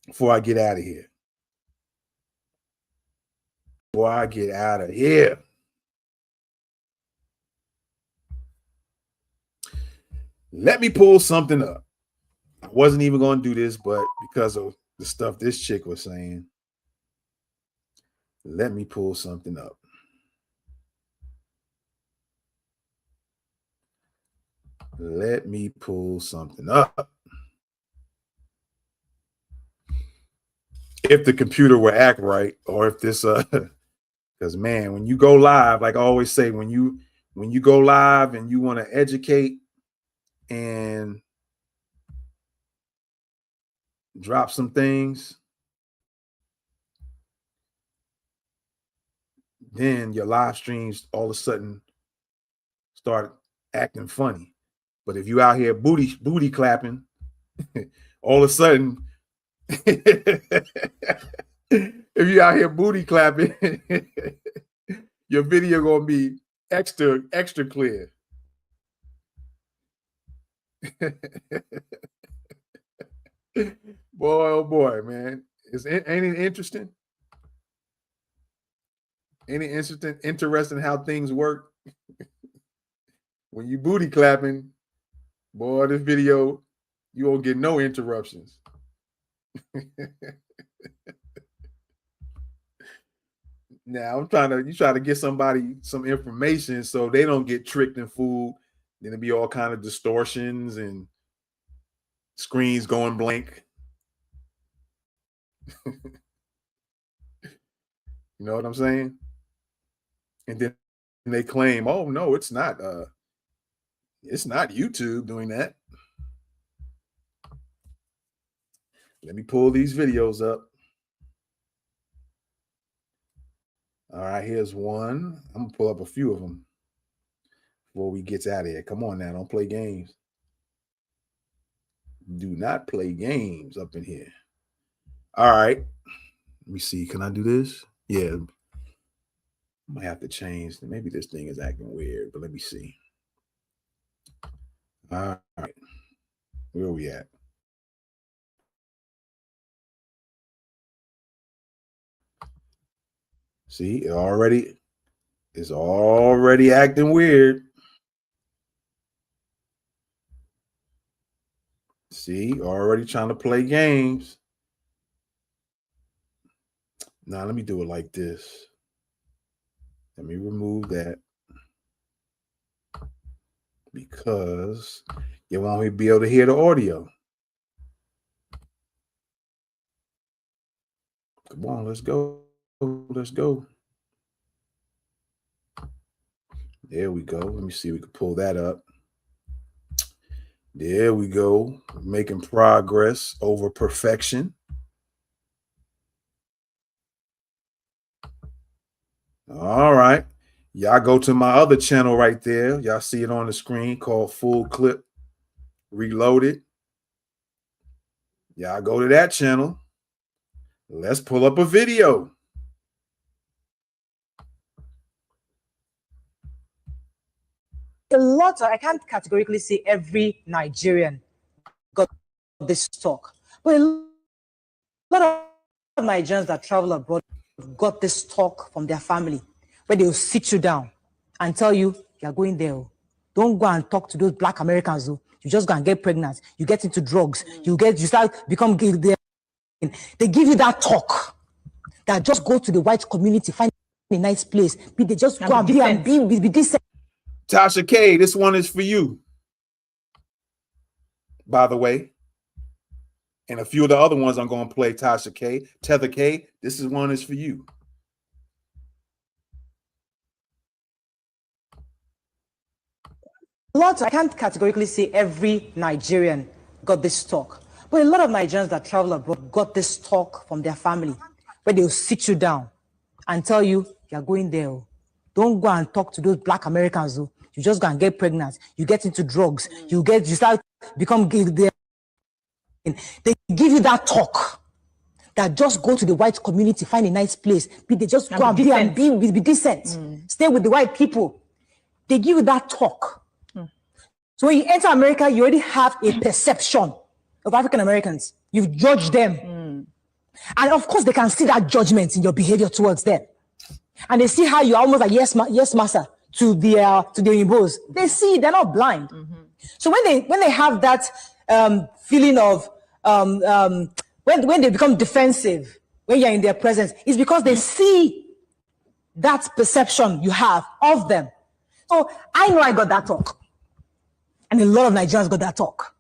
before I get out of here, let me pull something up. I wasn't even going to do this, but because of the stuff this chick was saying, let me pull something up. Let me pull something up. If the computer will act right, or if this because man, when you go live, like I always say, when you go live and you want to educate and drop some things, then your live streams all of a sudden start acting funny. But if you out here booty clapping, all of a sudden, if you out here booty clapping, your video gonna be extra clear. Boy, oh boy, man. Ain't it interesting? Ain't it interesting how things work? When you booty clapping, boy, this video, you won't get no interruptions. Now you try to get somebody some information so they don't get tricked and fooled. Then it'll be all kind of distortions and screens going blank. You know what I'm saying? And then they claim, oh no, it's not YouTube doing that. Let me pull these videos up. All right, here's one. I'm gonna pull up a few of them before we get out of here. Come on now, don't play games. Do not play games up in here. All right. Let me see. Can I do this? Yeah. I might have to change. Maybe this thing is acting weird, but let me see. All right. Where are we at? See, it's already acting weird. See, already trying to play games. Now, let me do it like this. Let me remove that because you want me to be able to hear the audio. Come on, let's go. Let's go. There we go. Let me see if we can pull that up. There we go. Making progress over perfection. All right. Y'all go to my other channel right there. Y'all see it on the screen called Full Clip Reloaded. Y'all go to that channel. Let's pull up a video. A lot of, I can't categorically say every Nigerian got this talk, but a lot of Nigerians that travel abroad got this talk from their family, where they'll sit you down and tell you, you're going there. Don't go and talk to those black Americans. Though. You just go and get pregnant. You get into drugs. You start become gay there. They give you that talk that just go to the white community, find a nice place. They just go and be decent. Tasha K, this one is for you, by the way. And a few of the other ones I'm going to play, Tasha K. Tether K, this one is for you. Lots, I can't categorically say every Nigerian got this talk, but a lot of Nigerians that travel abroad got this talk from their family, where they'll sit you down and tell you, you're going there. Don't go and talk to those black Americans. Though. You just go and get pregnant. You get into drugs. You start become gay there. They give you that talk that just go to the white community, find a nice place. They just go and be decent. Stay with the white people. They give you that talk. So when you enter America, you already have a perception of African Americans. You've judged them. And of course, they can see that judgment in your behavior towards them. And they see how you're almost like, yes, master, to their Igbos. They see, they're not blind. So when they have that feeling of, when they become defensive, when you're in their presence, it's because they see that perception you have of them. So I know I got that talk. And a lot of Nigerians got that talk.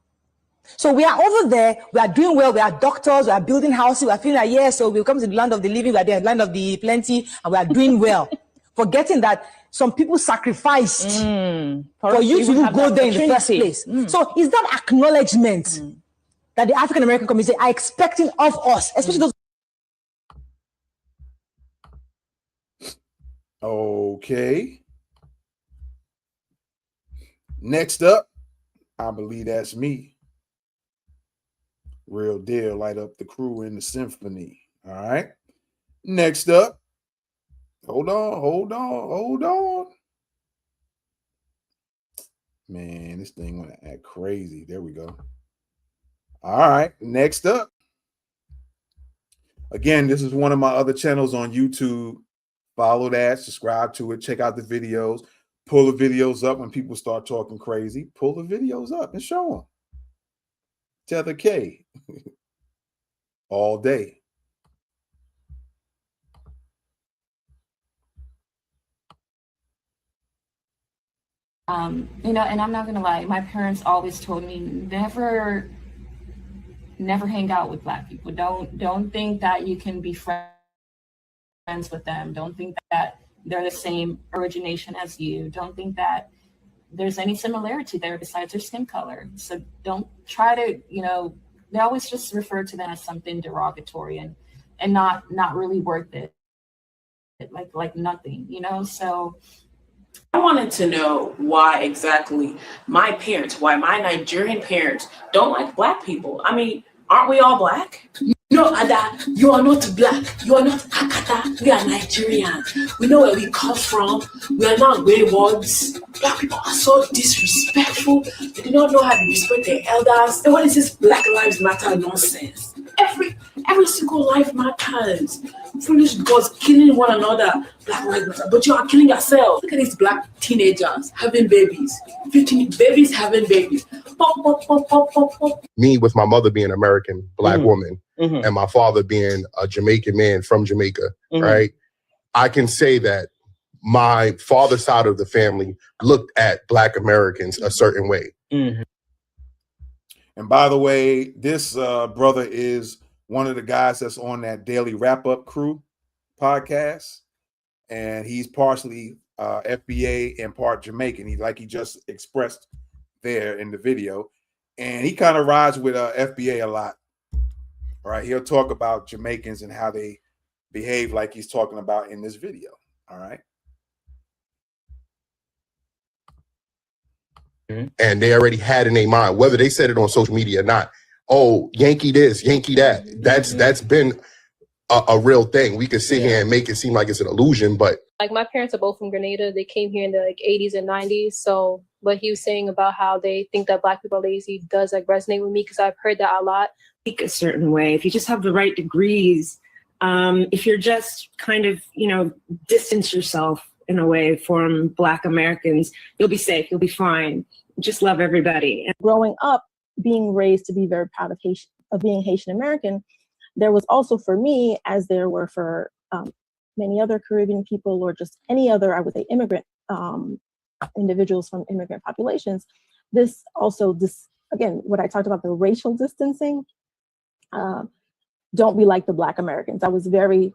So we are over there, we are doing well, we are doctors, we are building houses, we are feeling like, yeah, so we'll come to the land of the living, we are the land of the plenty, and we are doing well. Forgetting that some people sacrificed for you to go there in the first place. So is that acknowledgement that the African American community are expecting of us, especially those. Okay. Next up, I believe that's me. Real deal, light up the crew in the symphony. All right. Next up, hold on. Man, this thing went to act crazy. There we go. All right. Next up. Again, this is one of my other channels on YouTube. Follow that, subscribe to it, check out the videos, pull the videos up when people start talking crazy. Pull the videos up and show them. Tether K. All day. You know, and I'm not gonna lie, my parents always told me never hang out with Black people. Don't think that you can be friends with them. Don't think that they're the same origination as you. Don't think that there's any similarity there besides their skin color. So don't try to, you know, they always just refer to them as something derogatory and not really worth it. Like nothing, you know? So I wanted to know why exactly my Nigerian parents don't like Black people. I mean, aren't we all Black? No, Ada, you are not Black. You are not Akata. We are Nigerian. We know where we come from. We are not waywards. Black people are so disrespectful. They do not know how to respect their elders. And what is this Black Lives Matter nonsense? Every single life matters. Foolish gods killing one another. Black Lives Matter. But you are killing yourself. Look at these Black teenagers having babies. 15 babies having babies. Pop, pop, pop, pop, pop, pop. Me with my mother being American, Black woman, and my father being a Jamaican man from Jamaica, right? I can say that my father's side of the family looked at Black Americans a certain way. And by the way, this brother is one of the guys that's on that Daily Wrap-Up Crew podcast. And he's partially FBA and part Jamaican. He just expressed there in the video. And he kind of rides with FBA a lot. All right, he'll talk about Jamaicans and how they behave like he's talking about in this video. All right. And they already had in their mind, whether they said it on social media or not, oh, Yankee this, Yankee that. That's been a real thing. We could sit here and make it seem like it's an illusion, but like my parents are both from Grenada. They came here in the 80s and 90s. So what he was saying about how they think that Black people are lazy does resonate with me because I've heard that a lot. Speak a certain way. If you just have the right degrees, if you're just kind of, distance yourself in a way from Black Americans, you'll be safe, you'll be fine. Just love everybody. growing up, being raised to be very proud of being Haitian American, there was also for me, as there were for many other Caribbean people or just any other, I would say, immigrant individuals from immigrant populations, this again, what I talked about, the racial distancing, don't be like the Black Americans. That was very,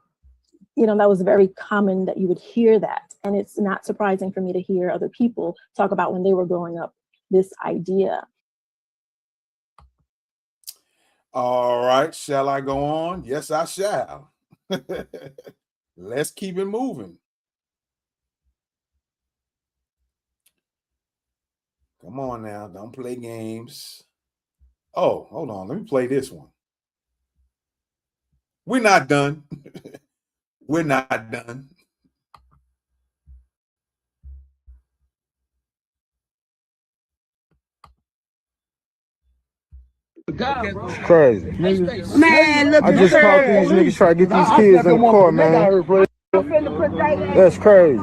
that was very common that you would hear that. And it's not surprising for me to hear other people talk about when they were growing up, this idea. All right, shall I go on? Yes, I shall. Let's keep it moving. Come on now, don't play games. Oh, hold on, let me play this one. We're not done. We're not done. It's crazy. Man, look, I just caught these niggas trying to get these kids in the court, man. That's crazy.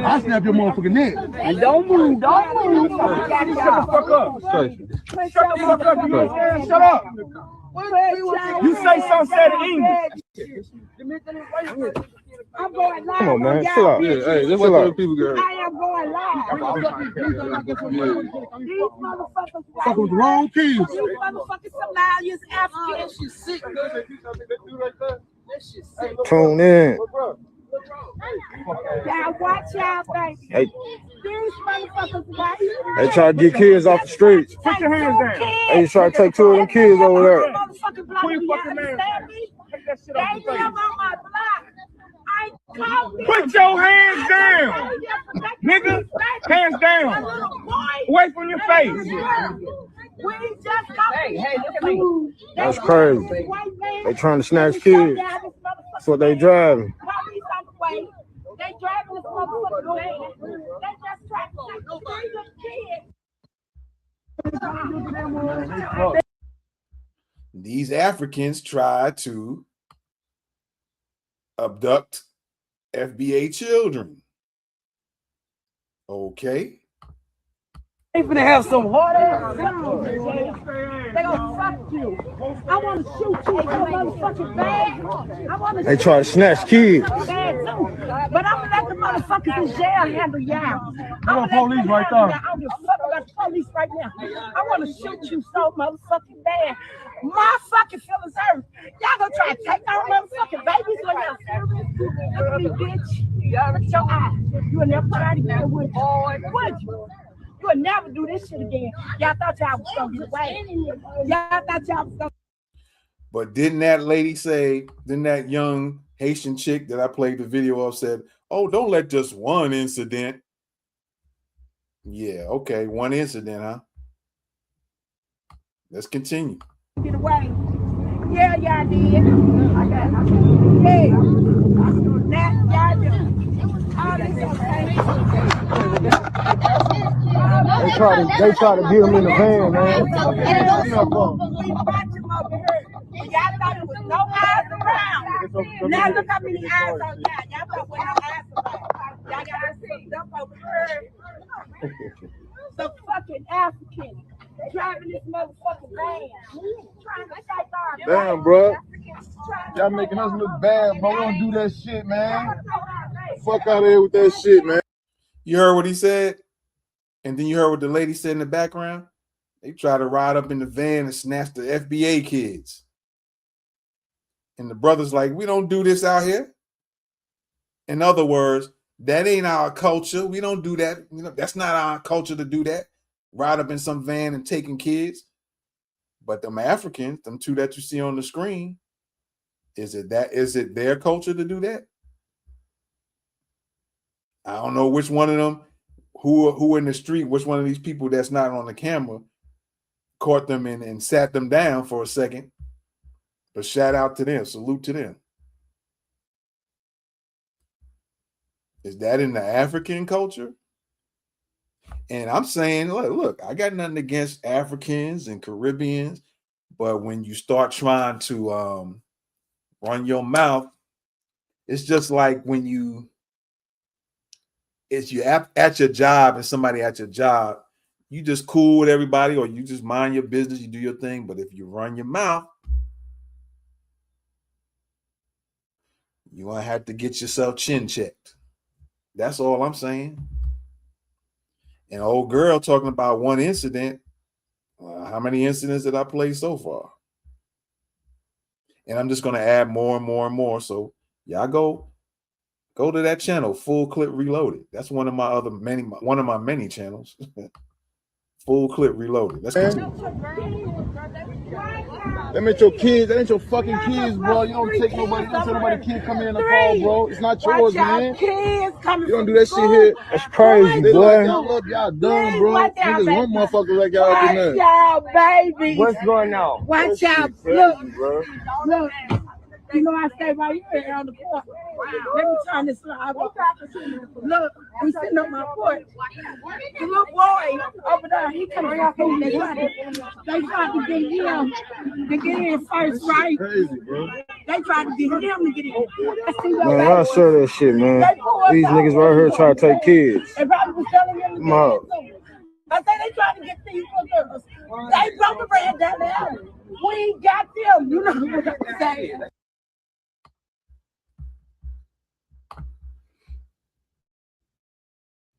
I snap your motherfucking neck. And don't move. Shut the fuck up. Shut the fuck up. You understand? Shut up. You say something said in English. I'm going live. Come on, man. Chill out. Yeah, hey, that's what other people get. I am going live. These motherfuckers. Fuck with the wrong keys. These motherfucking Somalians, Africans. That shit sick. Tune in. Y'all watch y'all, baby. Hey. These motherfuckers white. They try to get kids off the streets. Put your hands down. They try to take 2 of them kids over there. Put your fucking hands down. Take that shit off your face. On my block. Put your hands down, nigga. Hands down. Away from your face. Hey, look at me. That's crazy. They trying to snatch kids. That's what they driving. They driving this motherfucker. They just trying to kids. These Africans tried to abduct FBA children. Okay. They finna have some hard ass. They gonna fuck you. I wanna shoot you so motherfucking bad. They try to snatch kids. Bad too. But I'm gonna let the motherfuckers in jail handle y'all. I'm police right there. I don't give a fuck about the police right now. I wanna shoot you so motherfucking bad. My fucking feelings hurt. Y'all gonna try to take our motherfucking babies when y'all serious? Look at me, bitch. Look at your eyes. You will never try to get with would you? You would never do this shit again. Y'all thought y'all was gonna get away. Y'all thought y'all was gonna. But didn't that lady say, didn't that young Haitian chick that I played the video of said, oh, don't let just one incident. Yeah, okay, one incident, huh? Let's continue. Get away. Yeah, y'all did. Hey, now y'all did. They try to get them in the van, man. Y'all thought it was no eyes around. Now look how many eyes on y'all. Y'all thought with no eyes around. Y'all got to see up over here. The fucking Africans driving this motherfucking van. Trying to take our Damn, bro. Y'all making us look bad, bro. We don't do that shit, man. Fuck out of here with that shit, man. You heard what he said? And then you heard what the lady said in the background? They try to ride up in the van and snatch the FBA kids. And the brother's like, we don't do this out here. In other words, that ain't our culture. We don't do that. You know, that's not our culture to do that. Ride up in some van and taking kids. But them Africans, them two that you see on the screen, is it their culture to do that? I don't know which one of them, who in the street, which one of these people that's not on the camera caught them and sat them down for a second. But shout out to them. Salute to them. Is that in the African culture? And I'm saying, look, I got nothing against Africans and Caribbeans, but when you start trying to run your mouth, it's just like when you at your job and somebody at your job, you just cool with everybody or you just mind your business, you do your thing. But if you run your mouth, you're going to have to get yourself chin checked. That's all I'm saying. And old girl talking about one incident. How many incidents did I play so far? And I'm just going to add more and more and more. So y'all go to that channel, Full Clip Reloaded. That's one of my many channels. Full Clip Reloaded. Let's continue. Them ain't your kids. That ain't your fucking kids, bro. You don't take nobody. Don't tell nobody kid come in the call, bro. It's not yours, man. You don't do that shit here. That's crazy, boy. Y'all done, bro. Niggas one motherfucker like y'all do nothing. Y'all, baby. What's going on? Watch out. Look. You know I stay right here on the porch. Let me turn this live off. Look, we sitting on my porch. The little boy over there, he coming off home. They tried to get him to get in first, right? Crazy, bro. They tried to get him to get in. Man, I'll show that shit, man. These niggas right here try to take kids. They probably was telling him to Come on. I say they trying to get these fuckers. They broke the bread down there. We got them. You know what I'm saying?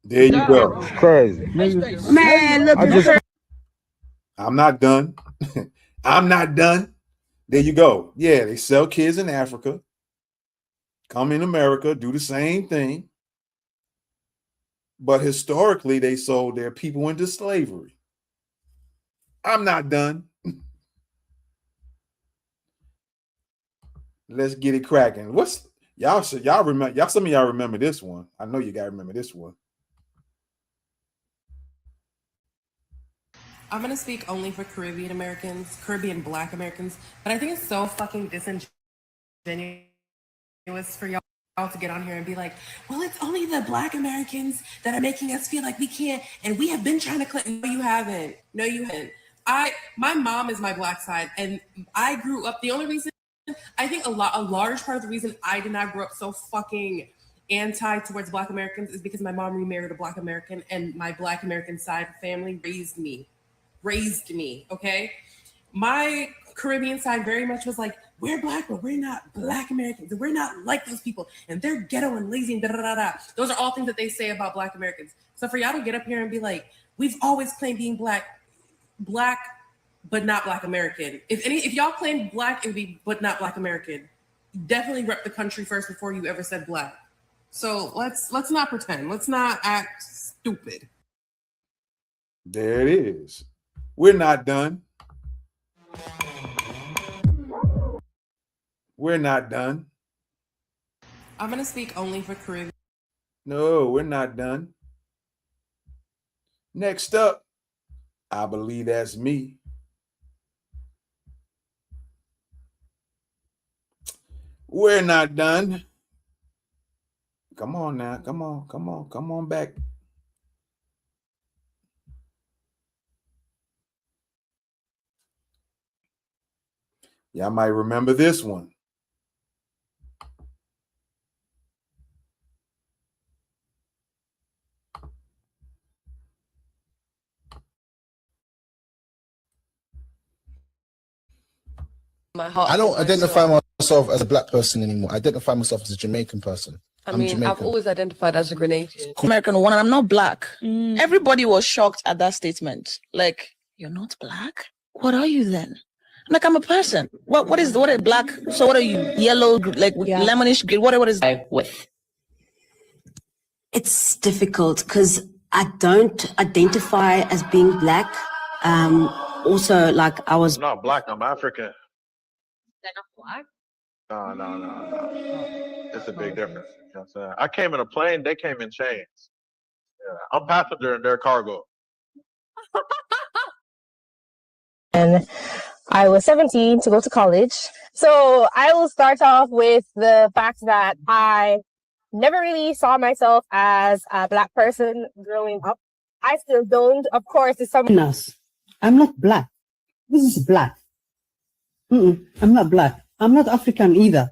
There you go. It's crazy. Man, look at I'm not done. I'm not done. There you go. Yeah, they sell kids in Africa. come in America, do the same thing. But historically, they sold their people into slavery. I'm not done. Let's get it cracking. What's y'all remember? Some of y'all remember this one. I know you gotta remember this one. I'm gonna speak only for Caribbean Americans, Caribbean Black Americans, but I think it's so fucking disingenuous for y'all to get on here and be like, well, it's only the Black Americans that are making us feel like we can't, and we have been trying to clip. No, you haven't. No, you haven't. My mom is my Black side, and I grew up. The only reason I think a large part of the reason I did not grow up so fucking anti towards Black Americans is because my mom remarried a Black American, and my Black American side family raised me, okay? My Caribbean side very much was like, we're Black, but we're not Black Americans, and we're not like those people, and they're ghetto and lazy and da-da-da-da. Those are all things that they say about Black Americans. So for y'all to get up here and be like, we've always claimed being Black, but not Black American. If y'all claim Black and be but not Black American, definitely rep the country first before you ever said Black. So let's not pretend. Let's not act stupid. There it is. We're not done. We're not done. I'm gonna speak only for Caribbean. No, we're not done. Next up, I believe that's me. We're not done. Come on now. Come on back. Y'all might remember this one. I don't identify myself as a Black person anymore. I identify myself as a Jamaican person. I'm Jamaican. I've always identified as a Grenadian. American one, I'm not Black. Everybody was shocked at that statement. Like, you're not Black? What are you then? Like, I'm a person. What is Black? So what are you? Yellow, like lemonish green? What is with? It's difficult because I don't identify as being Black. Also, like I'm not Black, I'm African. They're not Black? No. It's a big difference. You know what I'm saying? I came in a plane, they came in chains. Yeah. I'm passenger in their cargo. And I was 17 to go to college. So I will start off with the fact that I never really saw myself as a Black person growing up. I still don't. Of course, it's something else. I'm not Black. This is Black. I'm not Black. I'm not African either.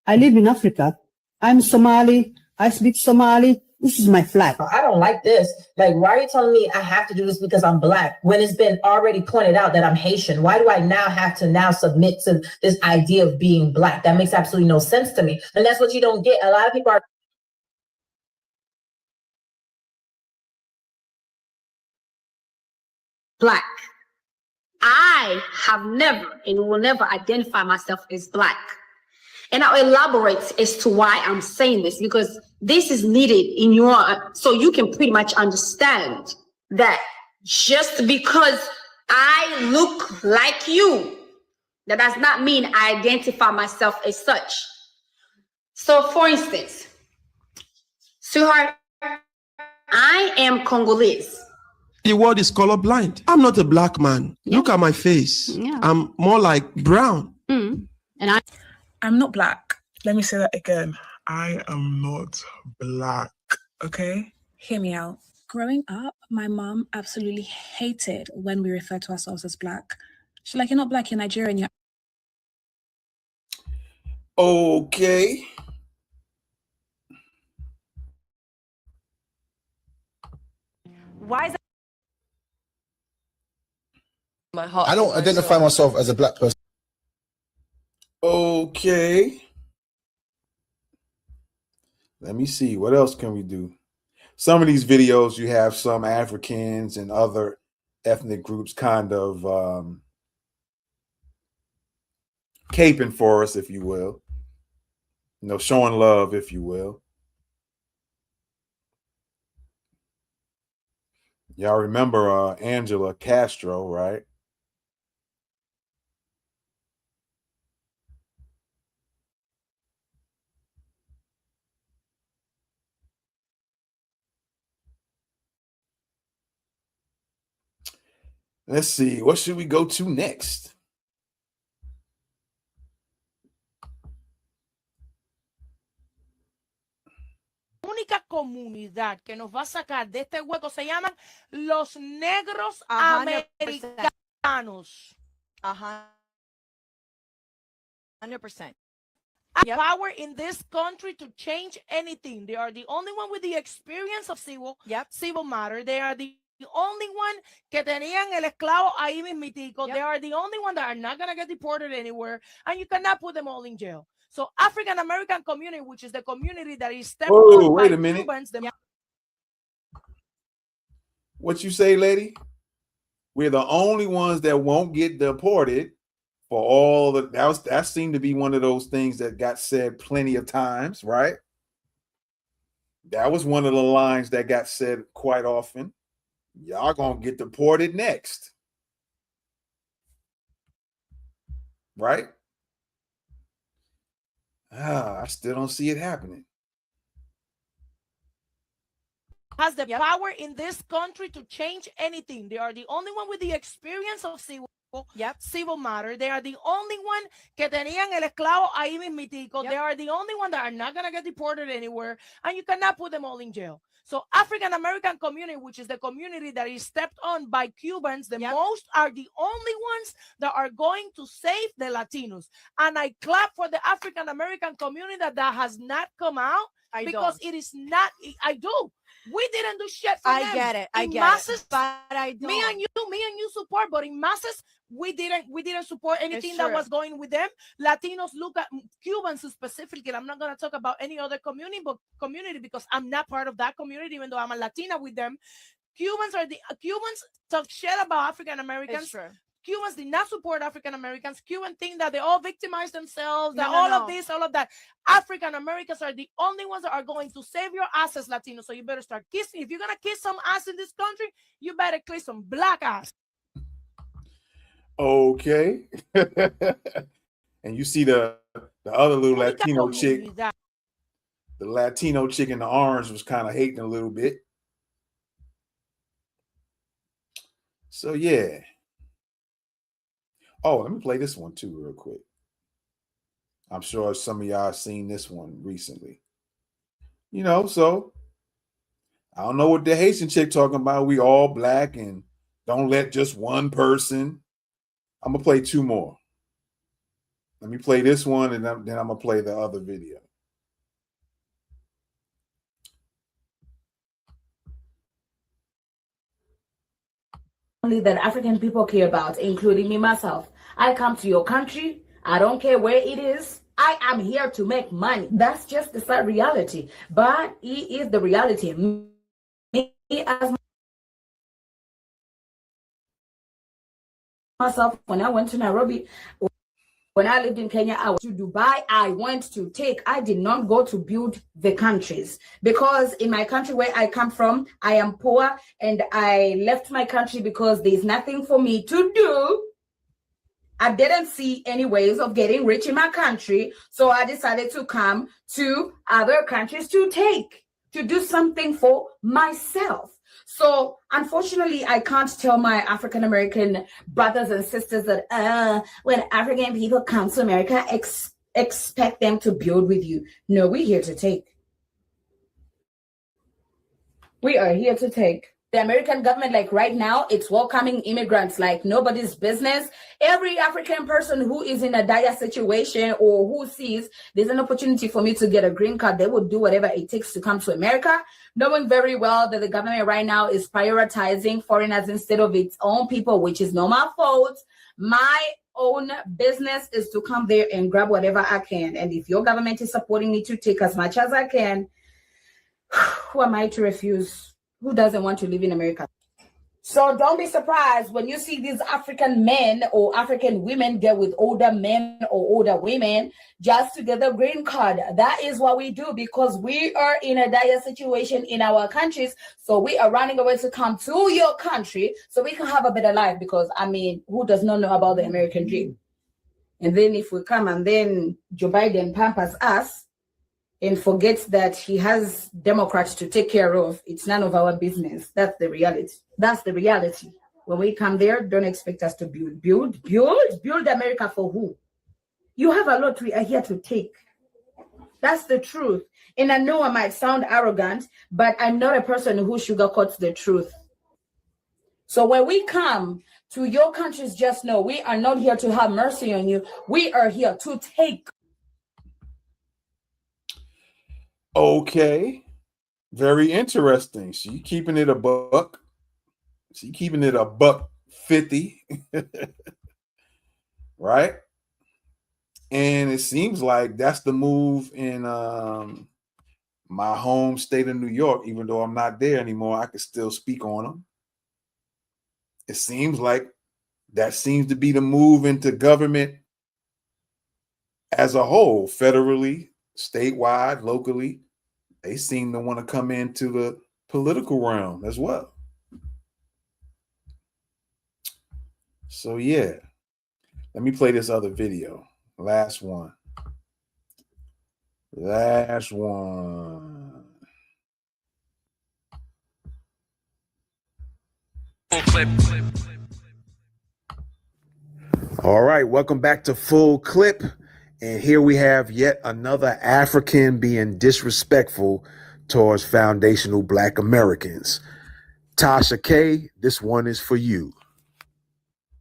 I live in Africa. I'm Somali. I speak Somali. This is my flag. I don't like this. Like, why are you telling me I have to do this because I'm Black when it's been already pointed out that I'm Haitian? Why do I now have to submit to this idea of being Black? That makes absolutely no sense to me. And that's what you don't get. A lot of people are Black. I have never and will never identify myself as Black. And I'll elaborate as to why I'm saying this, because this is needed in so you can pretty much understand that just because I look like you, that does not mean I identify myself as such. So for instance, sweetheart, I am Congolese. The world is colorblind. I'm not a Black man. Yeah. Look at my face. Yeah. I'm more like brown. And I'm not Black. Let me say that again. I am not Black. Okay? Hear me out. Growing up, my mom absolutely hated when we refer to ourselves as Black. She's like, you're not Black, you're Nigerian. You're... Okay. Why is that? I don't identify myself as a Black person. Okay. Let me see. What else can we do? Some of these videos, you have some Africans and other ethnic groups kind of caping for us, if you will. You know, showing love, if you will. Y'all remember Angela Castro, right? Let's see. What should we go to next? Única comunidad que nos va a sacar de este hueco se llaman los negros 100%. americanos. 100%. Power in this country to change anything. They are the only one with the experience of civil matter. They are the only one que tenían el esclavo ahí mismitico. They are the only one that are not going to get deported anywhere, and you cannot put them all in jail. So African American community, which is the community that is stepped on by Cubans. What you say, lady? We're the only ones that won't get deported for all the that seemed to be one of those things that got said plenty of times, right? That was one of the lines that got said quite often. Y'all gonna get deported next, right? I still don't see it happening. Has the power in this country to change anything. They are the only one with the experience of civil matter. They are the only one que tenían el esclavo ahí mismitico. They are the only one that are not going to get deported anywhere, and you cannot put them all in jail. So African American community, which is the community that is stepped on by Cubans, the most are the only ones that are going to save the Latinos. And I clap for the African American community that has not come out because it is not. I do. We didn't do shit for them. I get it. I get it. But I don't. Me and you support, but in masses, we didn't support anything that was going with them. Latinos look at Cubans specifically. I'm not going to talk about any other community because I'm not part of that community, even though I'm a Latina with them. Cubans talk shit about African Americans. Cubans did not support African Americans. Cubans think that they all victimize themselves, that of this, all of that. African Americans are the only ones that are going to save your ass as Latinos. So you better start kissing. If you're going to kiss some ass in this country, you better kiss some black ass. Okay. And you see the other little Latino chick. The Latino chick in the orange was kind of hating a little bit. So, yeah. Oh, let me play this one too real quick. I'm sure some of y'all have seen this one recently. You know, so I don't know what the Haitian chick talking about. We all black and don't let just one person. I'm going to play two more. Let me play this one and then I'm going to play the other video. Only that African people care about, including me myself. I come to your country. I don't care where it is. I am here to make money. That's just the sad reality. But it is the reality. Me as myself, when I went to Nairobi, when I lived in Kenya, I went to Dubai. I did not go to build the countries because in my country where I come from, I am poor and I left my country because there's nothing for me to do. I didn't see any ways of getting rich in my country. So I decided to come to other countries to do something for myself. So unfortunately, I can't tell my African-American brothers and sisters that when African people come to America, expect them to build with you. No, we're here to take. We are here to take. The American government, like right now, it's welcoming immigrants like nobody's business. Every African person who is in a dire situation or who sees there's an opportunity for me to get a green card, they will do whatever it takes to come to America, knowing very well that the government right now is prioritizing foreigners instead of its own people, which is not my fault. My own business is to come there and grab whatever I can. And if your government is supporting me to take as much as I can, who am I to refuse? Who doesn't want to live in America? So don't be surprised when you see these African men or African women get with older men or older women just to get the green card. That is what we do because we are in a dire situation in our countries. So we are running away to come to your country so we can have a better life because, I mean, who does not know about the American dream? And then if we come and then Joe Biden pampers us and forgets that he has Democrats to take care of, it's none of our business. That's the reality. That's the reality. When we come there, don't expect us to build America for who? You have a lot we are here to take. That's the truth. And I know I might sound arrogant, but I'm not a person who sugarcoats the truth. So when we come to your countries, just know we are not here to have mercy on you. We are here to take. Okay. Very interesting. She keeping it a buck. She keeping it a $1.50. Right? And it seems like that's the move in my home state of New York. Even though I'm not there anymore, I can still speak on them. It seems like that seems to be the move into government as a whole, federally, statewide, locally. They seem to want to come into the political realm as well. So yeah, let me play this other video. Last one. All right, welcome back to Full Clip. And here we have yet another African being disrespectful towards foundational Black Americans. Tasha K, this one is for you.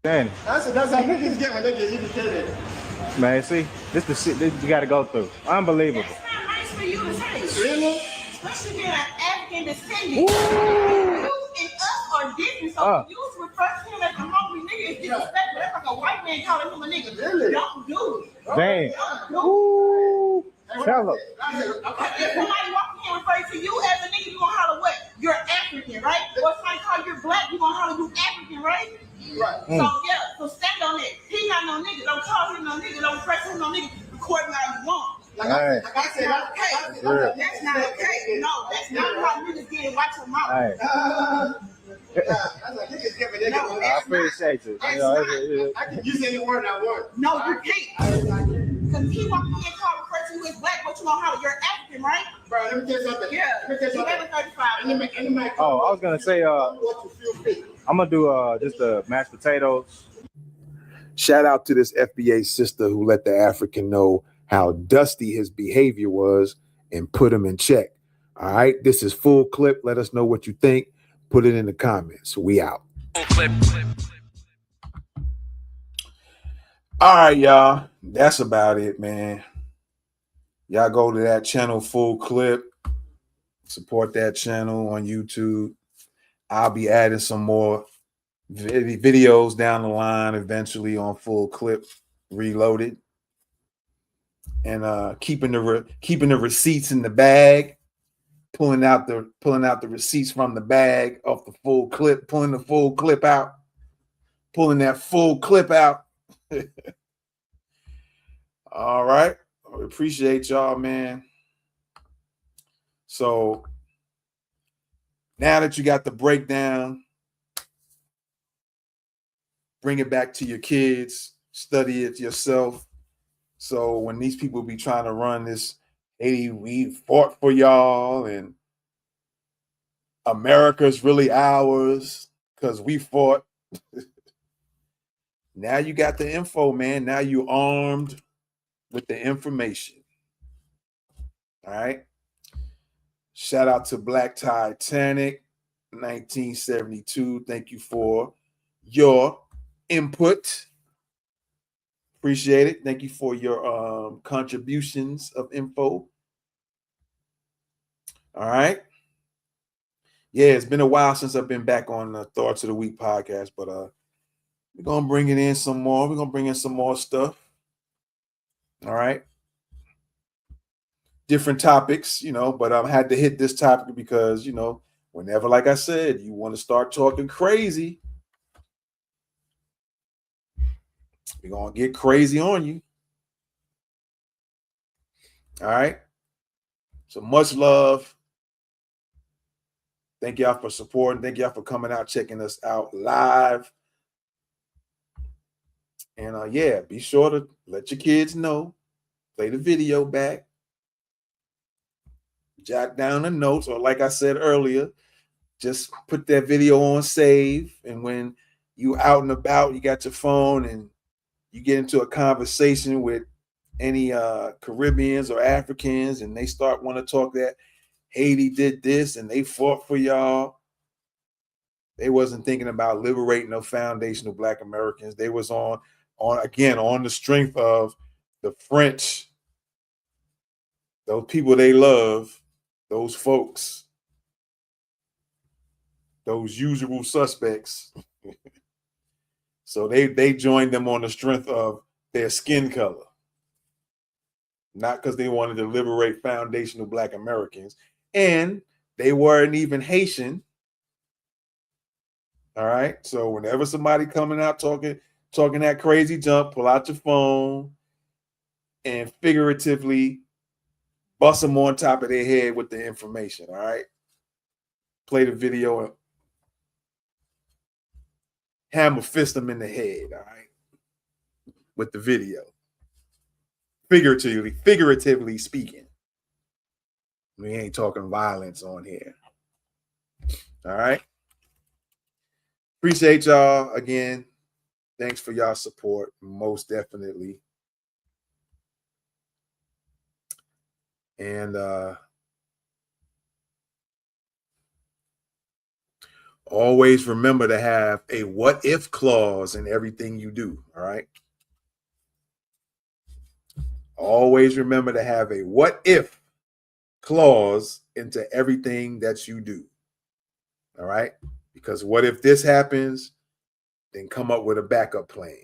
Danny. That's how niggas get when they get educated. Man, see, this the shit that you gotta go through. Unbelievable. It's not nice for you to say. Really? Especially being an African descendant. You and us are different. So you refer to him as a hungry nigga is disrespectful. That's like a white man calling him a nigga. Really? Don't do it. Damn. Don't do it. Tell her. If somebody walking in and refer to you as a nigga, you gonna holler what? You're African, right? Or if somebody call you black, you gonna holler you African, right? Right. So yeah, so stand on it. He not no nigga. Don't call him no nigga. Don't refer to him no nigga. Record him how you want. Like I said, that's okay. That's not okay. No, that's not how niggas get. Watch your mouth. That's like niggas get when they get. I appreciate it. I can use any word I want. No, you can't. Because he walking in and call refer to you as black, what you gonna holler? You're African, right? Bro, let me tell you something. Yeah. Let me tell you something. 35. Oh, I was gonna say, what you feel free. I'm gonna do just the mashed potatoes. Shout out to this FBA sister who let the African know how dusty his behavior was and put him in check. All right, this is Full Clip. Let us know what you think. Put it in the comments. We out. All right, y'all. That's about it, man. Y'all go to that channel, Full Clip. Support that channel on YouTube. I'll be adding some more videos down the line eventually on Full Clip Reloaded. And keeping the receipts in the bag, pulling out the receipts from the bag off the full clip, pulling the full clip out, pulling that full clip out. All right. I appreciate y'all, man. So now that you got the breakdown, bring it back to your kids, study it yourself. So when these people be trying to run this, hey, we fought for y'all and America's really ours because we fought. Now you got the info, man. Now you armed with the information. All right. Shout out to Black Titanic, 1972. Thank you for your input. Appreciate it. Thank you for your contributions of info. All right. Yeah, it's been a while since I've been back on the Thoughts of the Week podcast, but we're going to bring it in some more. We're going to bring in some more stuff. All right. Different topics, but I had to hit this topic because, Whenever, like I said, you want to start talking crazy, we're going to get crazy on you. All right. So much love. Thank y'all for supporting. Thank y'all for coming out, checking us out live. And yeah, be sure to let your kids know. Play the video back. Jot down the notes, or like I said earlier, just put that video on save. And when you out and about, you got your phone and you get into a conversation with any Caribbeans or Africans, and they start want to talk that Haiti did this and they fought for y'all. They wasn't thinking about liberating no foundational Black Americans. They was on the strength of the French, those people they love, those folks, those usual suspects. So they joined them on the strength of their skin color, not because they wanted to liberate foundational Black Americans. And they weren't even Haitian. All right. So whenever somebody coming out talking that crazy junk, pull out your phone and figuratively bust them on top of their head with the information. All right. Play the video and hammer fist them in the head. All right. With the video. Figuratively speaking. We ain't talking violence on here. All right. Appreciate y'all again. Thanks for y'all support. Most definitely. And always remember to have a what if clause in everything you do. All right. Always remember to have a what if clause into everything that you do. All right. Because what if this happens? Then come up with a backup plan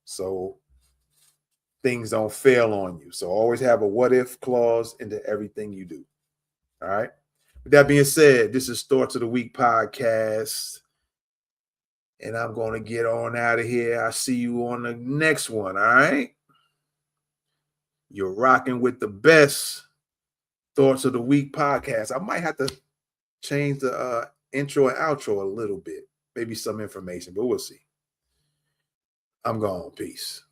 so things don't fail on you. So always have a what if clause into everything you do. All right. With that being said, this is Thoughts of the Week podcast. And I'm going to get on out of here. I'll see you on the next one. All right. You're rocking with the best Thoughts of the Week podcast. I might have to change the intro and outro a little bit. Maybe some information, but we'll see. I'm gone. Peace.